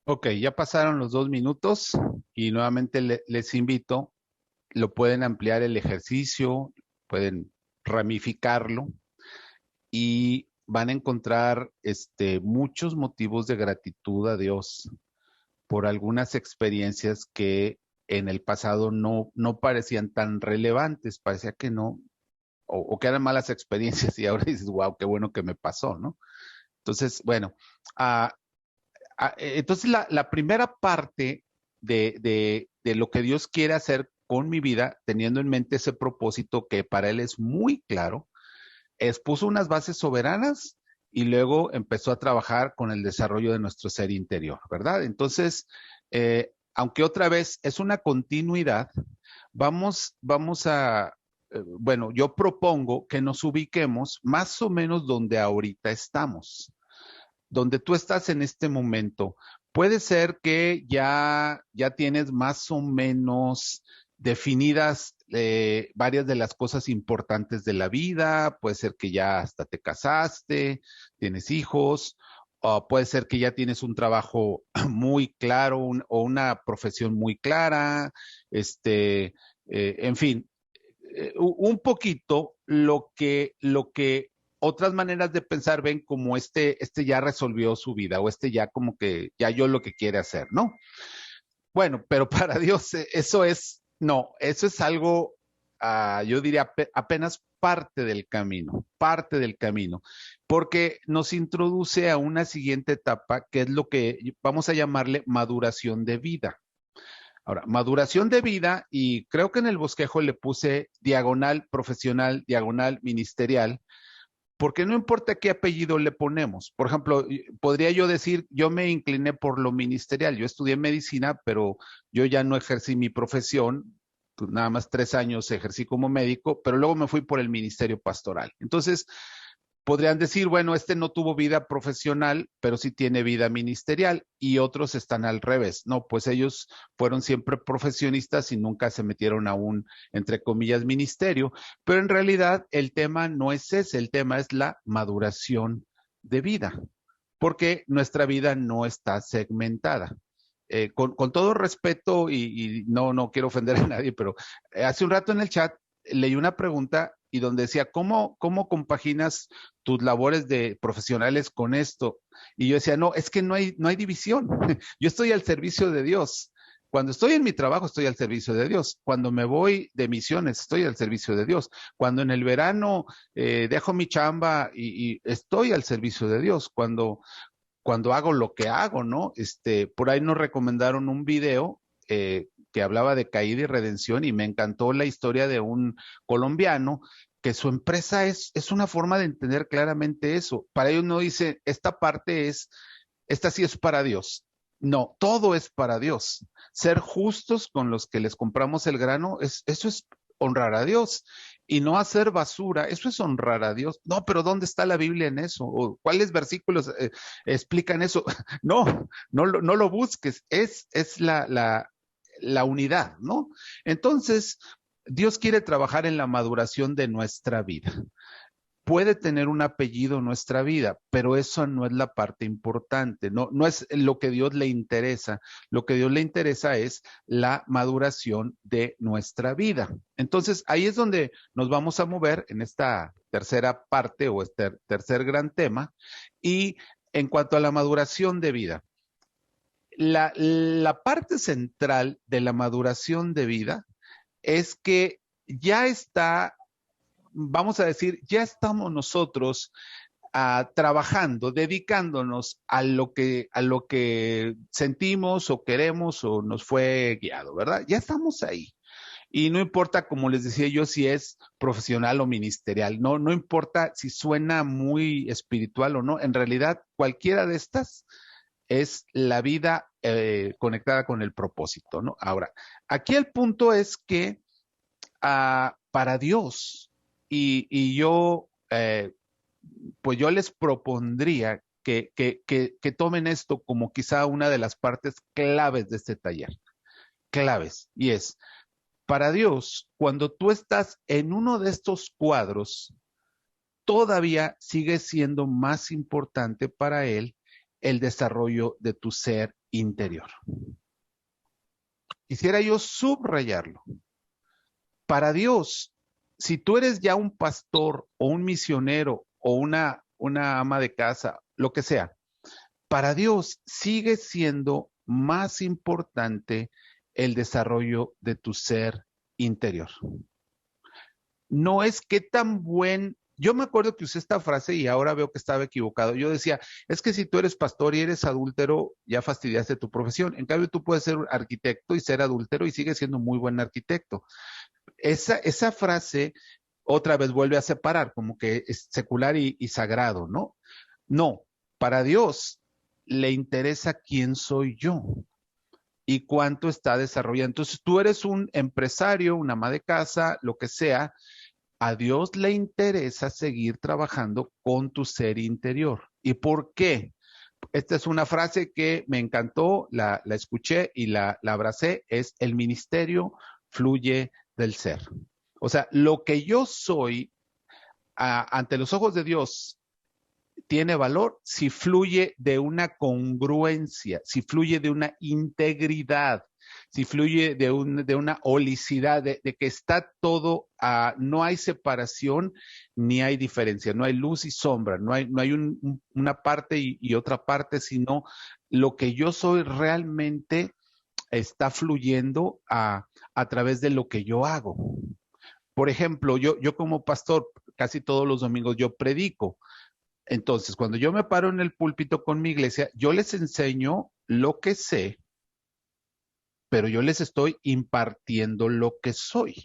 Ok, ya pasaron los 2 minutos y nuevamente les invito, lo pueden ampliar el ejercicio, pueden ramificarlo y van a encontrar muchos motivos de gratitud a Dios por algunas experiencias que en el pasado no parecían tan relevantes, parecía que no, o que eran malas experiencias y ahora dices, wow, qué bueno que me pasó, ¿no? Entonces, bueno, ah, entonces la primera parte de lo que Dios quiere hacer con mi vida, teniendo en mente ese propósito que para Él es muy claro, es puso unas bases soberanas y luego empezó a trabajar con el desarrollo de nuestro ser interior, ¿verdad? Entonces, aunque otra vez es una continuidad, vamos a, bueno, yo propongo que nos ubiquemos más o menos donde ahorita estamos, donde tú estás en este momento. Puede ser que ya tienes más o menos definidas varias de las cosas importantes de la vida, puede ser que ya hasta te casaste, tienes hijos, o puede ser que ya tienes un trabajo muy claro o una profesión muy clara, en fin, un poquito lo que otras maneras de pensar ven como este ya resolvió su vida o este ya como que ya yo lo que quiere hacer, ¿no? Bueno, pero para Dios eso es, no, eso es algo, yo diría apenas parte del camino, porque nos introduce a una siguiente etapa que es lo que vamos a llamarle maduración de vida. Ahora, maduración de vida, y creo que en el bosquejo le puse diagonal profesional, diagonal ministerial, porque no importa qué apellido le ponemos. Por ejemplo, podría yo decir, yo me incliné por lo ministerial, yo estudié medicina, pero yo ya no ejercí mi profesión, pues nada más 3 años ejercí como médico, pero luego me fui por el ministerio pastoral. Entonces, podrían decir, bueno, este no tuvo vida profesional, pero sí tiene vida ministerial y otros están al revés. No, pues ellos fueron siempre profesionistas y nunca se metieron a un, entre comillas, ministerio, pero en realidad el tema no es ese, el tema es la maduración de vida, porque nuestra vida no está segmentada. Con todo respeto y no quiero ofender a nadie, pero hace un rato en el chat leí una pregunta y donde decía, ¿cómo compaginas tus labores de profesionales con esto? Y yo decía, no, es que no hay división. Yo estoy al servicio de Dios. Cuando estoy en mi trabajo, estoy al servicio de Dios. Cuando me voy de misiones, estoy al servicio de Dios. Cuando en el verano dejo mi chamba y estoy al servicio de Dios. Cuando hago lo que hago, ¿no? Por ahí nos recomendaron un video que hablaba de caída y redención y me encantó la historia de un colombiano que su empresa es una forma de entender claramente eso. Para ellos no dice, esta sí es para Dios. No, todo es para Dios. Ser justos con los que les compramos el grano, eso es honrar a Dios y no hacer basura, eso es honrar a Dios. No, pero ¿dónde está la Biblia en eso? ¿O cuáles versículos explican eso? No, no lo busques, es la unidad, ¿no? Entonces, Dios quiere trabajar en la maduración de nuestra vida. Puede tener un apellido en nuestra vida, pero eso no es la parte importante, no es lo que Dios le interesa. Lo que Dios le interesa es la maduración de nuestra vida. Entonces, ahí es donde nos vamos a mover en esta tercera parte o este tercer gran tema. Y en cuanto a la maduración de vida, la parte central de la maduración de vida es que ya está, vamos a decir, ya estamos nosotros trabajando, dedicándonos a lo que sentimos o queremos o nos fue guiado, ¿verdad? Ya estamos ahí. Y no importa, como les decía yo, si es profesional o ministerial, no importa si suena muy espiritual o no, en realidad cualquiera de estas es la vida conectada con el propósito, ¿no? Ahora, aquí el punto es que para Dios, y yo, pues yo les propondría que tomen esto como quizá una de las partes claves de este taller, claves, y es, para Dios, cuando tú estás en uno de estos cuadros, todavía sigue siendo más importante para Él el desarrollo de tu ser interior. Quisiera yo subrayarlo. Para Dios, si tú eres ya un pastor o un misionero o una ama de casa, lo que sea, para Dios sigue siendo más importante el desarrollo de tu ser interior. No es que tan yo me acuerdo que usé esta frase y ahora veo que estaba equivocado. Yo decía, es que si tú eres pastor y eres adúltero, ya fastidiaste tu profesión. En cambio, tú puedes ser un arquitecto y ser adúltero y sigues siendo muy buen arquitecto. Esa frase otra vez vuelve a separar, como que es secular y sagrado, ¿no? No, para Dios le interesa quién soy yo y cuánto está desarrollando. Entonces, tú eres un empresario, una ama de casa, lo que sea. A Dios le interesa seguir trabajando con tu ser interior. ¿Y por qué? Esta es una frase que me encantó, la escuché y la abracé, es el ministerio fluye del ser. O sea, lo que yo soy ante los ojos de Dios tiene valor si fluye de una congruencia, si fluye de una integridad, si fluye de una holicidad, de que está todo, no hay separación ni hay diferencia, no hay luz y sombra, no hay una parte y otra parte, sino lo que yo soy realmente está fluyendo a través de lo que yo hago. Por ejemplo, yo como pastor, casi todos los domingos yo predico. Entonces, cuando yo me paro en el púlpito con mi iglesia, yo les enseño lo que sé, pero yo les estoy impartiendo lo que soy.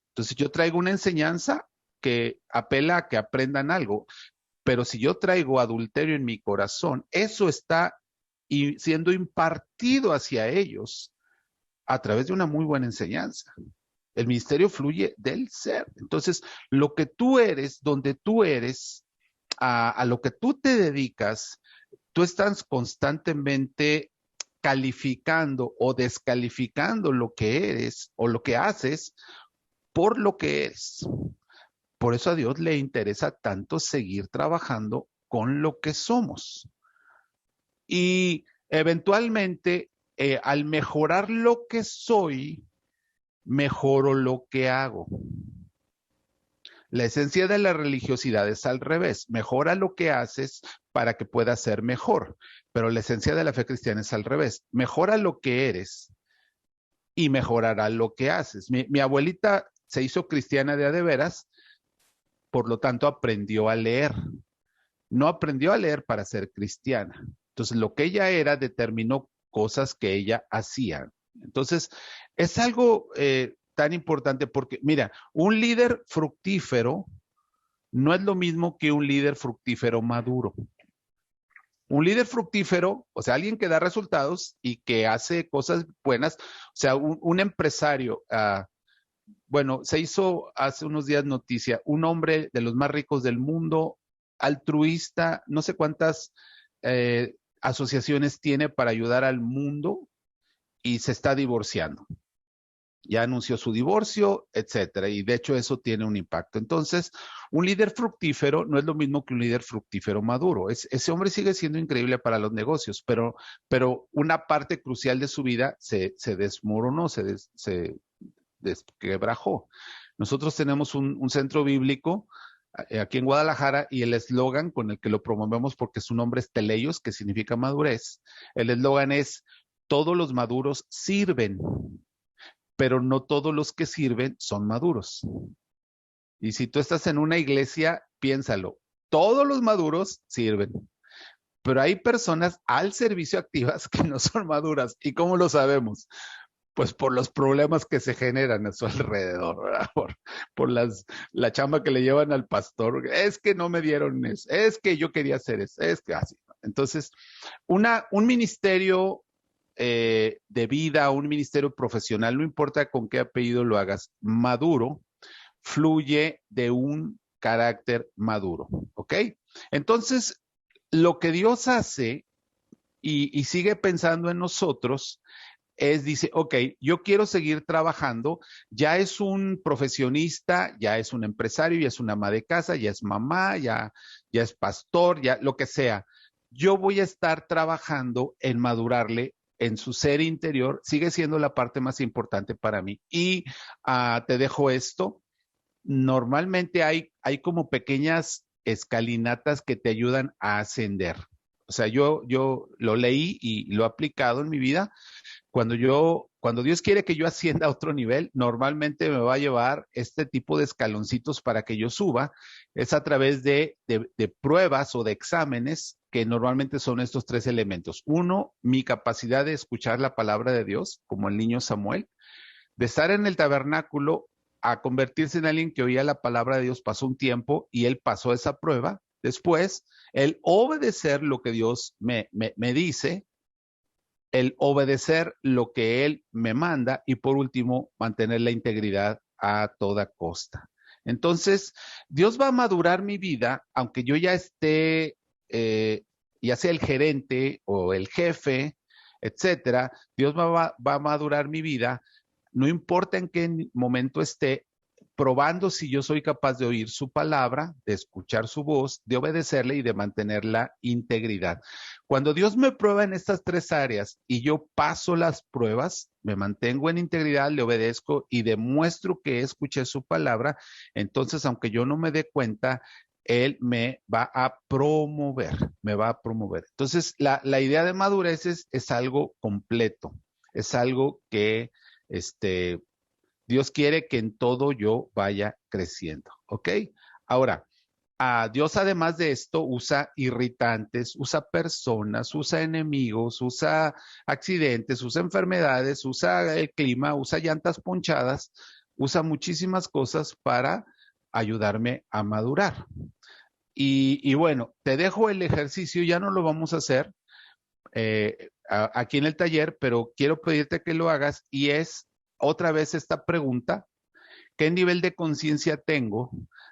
Entonces, yo traigo una enseñanza que apela a que aprendan algo, pero si yo traigo adulterio en mi corazón, eso está siendo impartido hacia ellos a través de una muy buena enseñanza. El ministerio fluye del ser. Entonces, lo que tú eres, donde tú eres, a lo que tú te dedicas, tú estás constantemente calificando o descalificando lo que eres o lo que haces por lo que eres. Por eso a Dios le interesa tanto seguir trabajando con lo que somos. Y eventualmente, al mejorar lo que soy, mejoro lo que hago. La esencia de la religiosidad es al revés. Mejora lo que haces para que puedas ser mejor. Pero la esencia de la fe cristiana es al revés. Mejora lo que eres y mejorará lo que haces. Mi abuelita se hizo cristiana de a de veras, por lo tanto aprendió a leer. No aprendió a leer para ser cristiana. Entonces, lo que ella era determinó cosas que ella hacía. Entonces, es algo tan importante porque, mira, un líder fructífero no es lo mismo que un líder fructífero maduro. Un líder fructífero, o sea, alguien que da resultados y que hace cosas buenas, o sea, un empresario, bueno, se hizo hace unos días noticia, un hombre de los más ricos del mundo, altruista, no sé cuántas asociaciones tiene para ayudar al mundo y se está divorciando. Ya anunció su divorcio, etcétera, y de hecho eso tiene un impacto. Entonces, un líder fructífero no es lo mismo que un líder fructífero maduro. Ese hombre sigue siendo increíble para los negocios, pero una parte crucial de su vida se desmoronó, se desquebrajó. Nosotros tenemos un centro bíblico aquí en Guadalajara y el eslogan con el que lo promovemos, porque su nombre es Teleios, que significa madurez, el eslogan es: todos los maduros sirven, pero no todos los que sirven son maduros. Y si tú estás en una iglesia, piénsalo, todos los maduros sirven, pero hay personas al servicio activas que no son maduras. ¿Y cómo lo sabemos? Pues por los problemas que se generan a su alrededor, ¿verdad? Por la chamba que le llevan al pastor. Es que no me dieron eso, es que yo quería hacer eso, es que así. Entonces, un ministerio de vida, un ministerio profesional, no importa con qué apellido lo hagas, maduro, fluye de un carácter maduro, ¿ok? Entonces, lo que Dios hace y sigue pensando en nosotros dice, ok, yo quiero seguir trabajando, ya es un profesionista, ya es un empresario, ya es una ama de casa, ya es mamá, ya es pastor, ya lo que sea. yo voy a estar trabajando en madurarle en su ser interior. Sigue siendo la parte más importante para mí. Y te dejo esto. Normalmente hay como pequeñas escalinatas que te ayudan a ascender. O sea, yo lo leí y lo he aplicado en mi vida. Cuando Dios quiere que yo ascienda a otro nivel, normalmente me va a llevar este tipo de escaloncitos para que yo suba. Es a través de pruebas o de exámenes que normalmente son estos tres elementos. Uno, mi capacidad de escuchar la palabra de Dios, como el niño Samuel, de estar en el tabernáculo a convertirse en alguien que oía la palabra de Dios. Pasó un tiempo y él pasó esa prueba. Después, el obedecer lo que Dios me dice, el obedecer lo que Él me manda y por último, mantener la integridad a toda costa. Entonces, Dios va a madurar mi vida, aunque yo ya esté, ya sea el gerente o el jefe, etcétera, Dios va a madurar mi vida, no importa en qué momento esté, probando si yo soy capaz de oír su palabra, de escuchar su voz, de obedecerle y de mantener la integridad. Cuando Dios me prueba en estas tres áreas y yo paso las pruebas, me mantengo en integridad, le obedezco y demuestro que escuché su palabra, entonces aunque yo no me dé cuenta, Él me va a promover, me va a promover. Entonces la idea de madurez es algo completo, es algo que Dios quiere que en todo yo vaya creciendo, ¿ok? Ahora, Dios además de esto usa irritantes, usa personas, usa enemigos, usa accidentes, usa enfermedades, usa el clima, usa llantas ponchadas, usa muchísimas cosas para ayudarme a madurar. Y bueno, te dejo el ejercicio, ya no lo vamos a hacer aquí en el taller, pero quiero pedirte que lo hagas y es otra vez esta pregunta: ¿qué nivel de conciencia tengo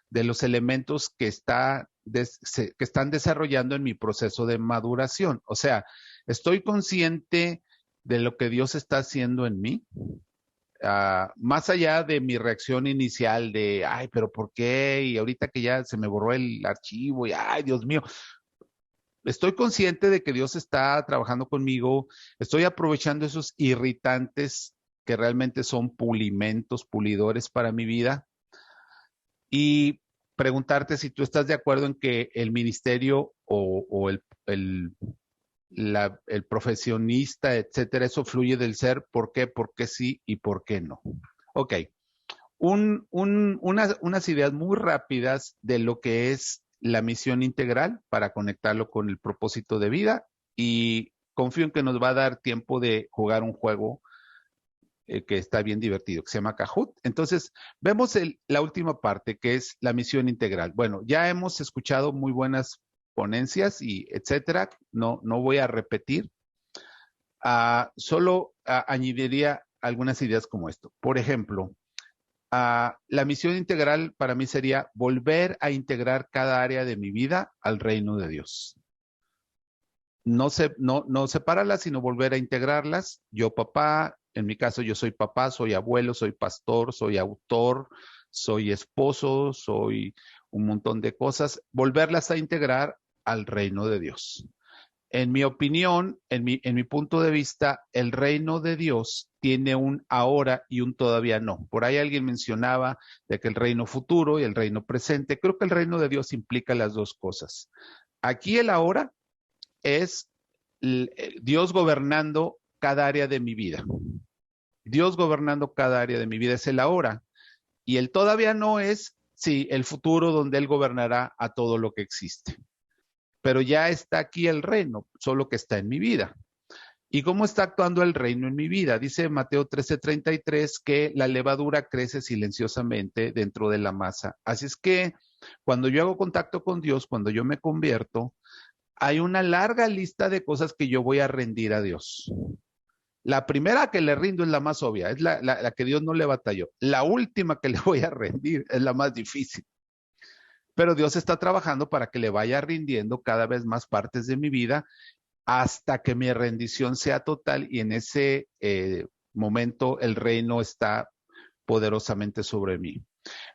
de los elementos que están desarrollando en mi proceso de maduración? O sea, ¿estoy consciente de lo que Dios está haciendo en mí? Más allá de mi reacción inicial de, ay, pero ¿por qué? Y ahorita que ya se me borró el archivo y, ay, Dios mío. Estoy consciente de que Dios está trabajando conmigo, estoy aprovechando esos irritantes que realmente son pulimentos, pulidores para mi vida, y preguntarte si tú estás de acuerdo en que el ministerio o el profesionista, etcétera, eso fluye del ser. ¿Por qué? ¿Por qué sí y por qué no? Ok. Unas ideas muy rápidas de lo que es la misión integral para conectarlo con el propósito de vida, y confío en que nos va a dar tiempo de jugar un juego que está bien divertido, que se llama Kahoot. Entonces, vemos la última parte, que es la misión integral. Bueno, ya hemos escuchado muy buenas ponencias y etcétera. No voy a repetir. Solo añadiría algunas ideas como esto. Por ejemplo, la misión integral para mí sería volver a integrar cada área de mi vida al reino de Dios. No separarlas, sino volver a integrarlas. Yo papá, en mi caso yo soy papá, soy abuelo, soy pastor, soy autor, soy esposo, soy un montón de cosas. Volverlas a integrar al reino de Dios. En mi opinión, en mi punto de vista, el reino de Dios tiene un ahora y un todavía no. Por ahí alguien mencionaba de que el reino futuro y el reino presente. Creo que el reino de Dios implica las dos cosas. Aquí el ahora es Dios gobernando cada área de mi vida. Dios gobernando cada área de mi vida es el ahora. Y el todavía no es, sí, el futuro donde Él gobernará a todo lo que existe. Pero ya está aquí el reino, solo que está en mi vida. ¿Y cómo está actuando el reino en mi vida? Dice Mateo 13:33 que la levadura crece silenciosamente dentro de la masa. Así es que cuando yo hago contacto con Dios, cuando yo me convierto, hay una larga lista de cosas que yo voy a rendir a Dios. La primera que le rindo es la más obvia, es la que Dios no le batalló. La última que le voy a rendir es la más difícil. Pero Dios está trabajando para que le vaya rindiendo cada vez más partes de mi vida hasta que mi rendición sea total, y en ese momento el reino está poderosamente sobre mí.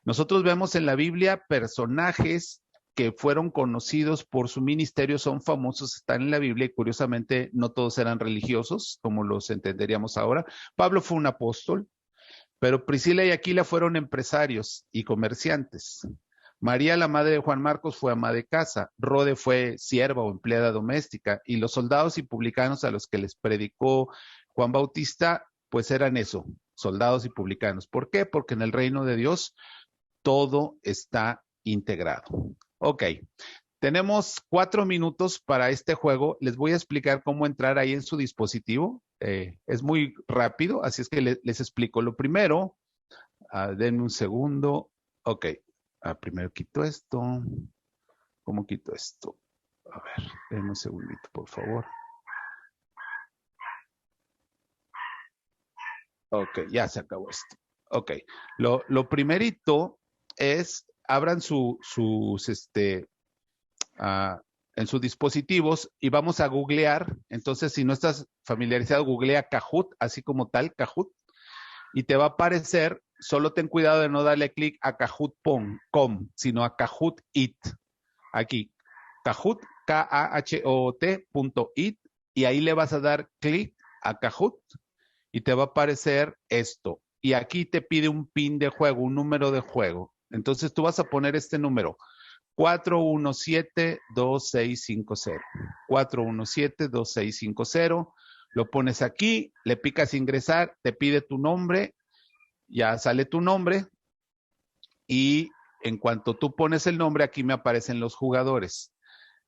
Nosotros vemos en la Biblia personajes que fueron conocidos por su ministerio, son famosos, están en la Biblia y curiosamente no todos eran religiosos, como los entenderíamos ahora. Pablo fue un apóstol, pero Priscila y Aquila fueron empresarios y comerciantes. María, la madre de Juan Marcos, fue ama de casa. Rode fue sierva o empleada doméstica. Y los soldados y publicanos a los que les predicó Juan Bautista, pues eran eso, soldados y publicanos. ¿Por qué? Porque en el reino de Dios todo está integrado. Ok, tenemos 4 minutos para este juego. Les voy a explicar cómo entrar ahí en su dispositivo. Es muy rápido, así es que les explico. Lo primero, denme un segundo. Ok, primero quito esto. ¿Cómo quito esto? A ver, denme un segundito, por favor. Ok, ya se acabó esto. Ok, lo primerito es, abran en sus dispositivos y vamos a googlear. Entonces, si no estás familiarizado, googlea Kahoot, así como tal, Kahoot, y te va a aparecer. Solo ten cuidado de no darle clic a kahoot.com, sino a Kahoot It. Aquí, Kahoot, Kahoot.it, y ahí le vas a dar clic a Kahoot y te va a aparecer esto. Y aquí te pide un pin de juego, un número de juego. Entonces tú vas a poner este número, 417-2650. 417-2650. Lo pones aquí, le picas ingresar, te pide tu nombre, ya sale tu nombre y en cuanto tú pones el nombre, aquí me aparecen los jugadores.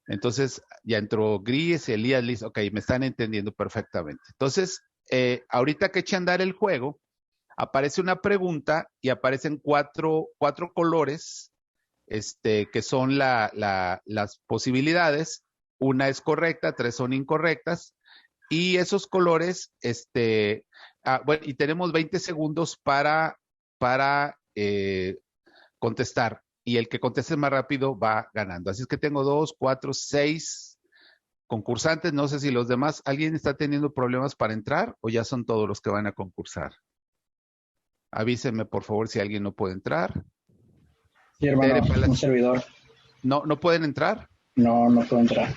Entonces ya entró Gris, Elías, Liz, ok, me están entendiendo perfectamente. Entonces, ahorita que eche a andar el juego, aparece una pregunta y aparecen cuatro colores, que son las posibilidades. Una es correcta, 3 son incorrectas, y esos colores, bueno, y tenemos 20 segundos para contestar, y el que conteste más rápido va ganando. Así es que tengo 2, 4, 6 concursantes. No sé si los demás, ¿alguien está teniendo problemas para entrar o ya son todos los que van a concursar? Avísenme, por favor, si alguien no puede entrar. Sí, hermano, un servidor. ¿No pueden entrar? No, no puedo entrar.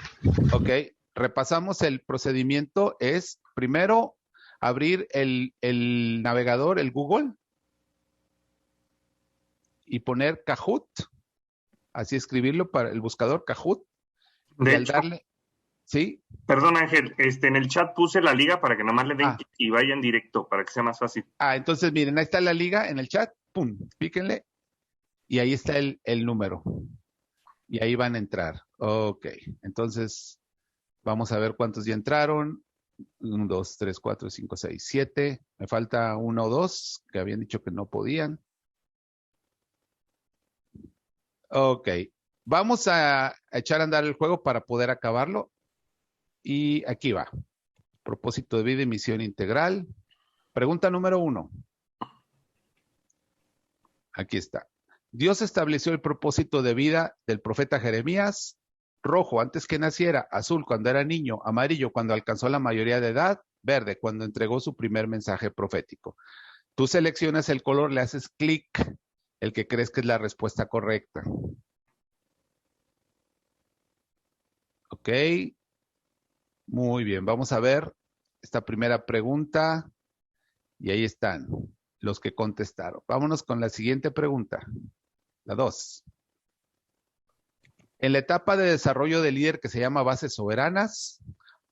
Ok, repasamos el procedimiento. Es primero abrir el navegador, el Google, y poner Kahoot, así escribirlo para el buscador Kahoot. De y hecho, al darle, ¿sí? Perdón, Ángel, en el chat puse la liga para que nomás le den clic y vayan directo, para que sea más fácil. Entonces miren, ahí está la liga en el chat, pum, píquenle, y ahí está el número. Y ahí van a entrar. Ok, entonces vamos a ver cuántos ya entraron. 1, 2, 3, 4, 5, 6, 7. Me falta 1 o 2 que habían dicho que no podían. Ok, vamos a echar a andar el juego para poder acabarlo. Y aquí va. Propósito de vida y misión integral. Pregunta número 1. Aquí está. Dios estableció el propósito de vida del profeta Jeremías: rojo antes que naciera, azul cuando era niño, amarillo cuando alcanzó la mayoría de edad, verde cuando entregó su primer mensaje profético. Tú seleccionas el color, le haces clic, el que crees que es la respuesta correcta. Ok. Muy bien, vamos a ver esta primera pregunta y ahí están los que contestaron. Vámonos con la siguiente pregunta, la 2. En la etapa de desarrollo del líder que se llama bases soberanas,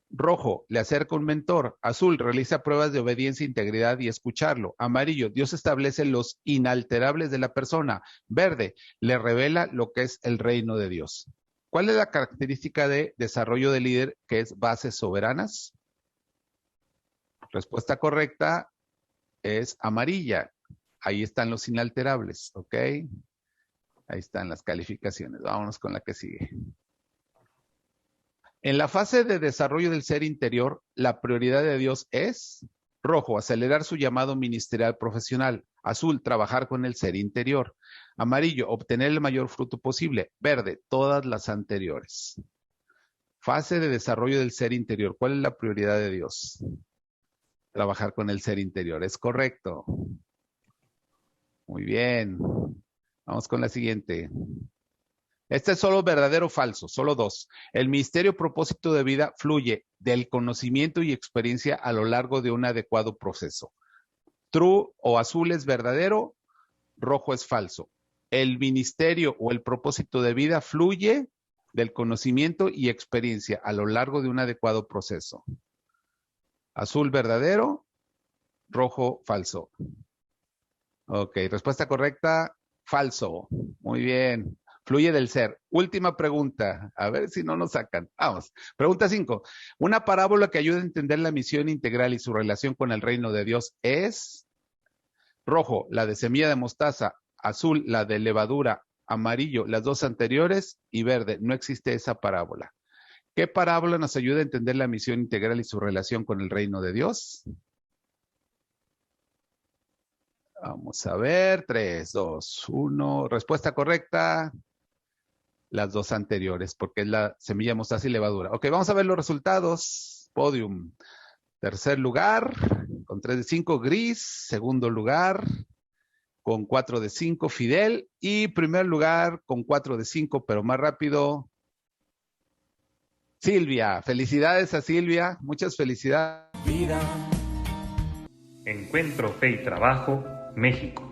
rojo, le acerca un mentor. Azul, realiza pruebas de obediencia, integridad y escucharlo. Amarillo, Dios establece los inalterables de la persona. Verde, le revela lo que es el reino de Dios. ¿Cuál es la característica de desarrollo del líder que es bases soberanas? Respuesta correcta es amarilla. Ahí están los inalterables, ¿ok? Ahí están las calificaciones. Vámonos con la que sigue. En la fase de desarrollo del ser interior, la prioridad de Dios es: rojo, acelerar su llamado ministerial profesional; azul, trabajar con el ser interior; amarillo, obtener el mayor fruto posible; verde, todas las anteriores. Fase de desarrollo del ser interior. ¿Cuál es la prioridad de Dios? Trabajar con el ser interior. Es correcto. Muy bien. Vamos con la siguiente. Este es solo verdadero o falso, solo dos. El misterio propósito de vida fluye del conocimiento y experiencia a lo largo de un adecuado proceso. True o azul es verdadero, rojo es falso. El ministerio o el propósito de vida fluye del conocimiento y experiencia a lo largo de un adecuado proceso. Azul verdadero, rojo falso. Ok, respuesta correcta, falso. Muy bien. Fluye del ser. Última pregunta. A ver si no nos sacan. Vamos. Pregunta 5. Una parábola que ayuda a entender la misión integral y su relación con el reino de Dios es rojo, la de semilla de mostaza, azul, la de levadura, amarillo, las dos anteriores y verde. No existe esa parábola. ¿Qué parábola nos ayuda a entender la misión integral y su relación con el reino de Dios? Vamos a ver. 3, 2, 1. Respuesta correcta. Las dos anteriores, porque es la semilla, mostaza y levadura. Ok, vamos a ver los resultados. Podium. Tercer lugar, con 3 de 5, Gris. Segundo lugar, con 4 de 5, Fidel. Y primer lugar, con 4 de 5, pero más rápido, Silvia. Felicidades a Silvia. Muchas felicidades. Vida. Encuentro Fe y Trabajo, México.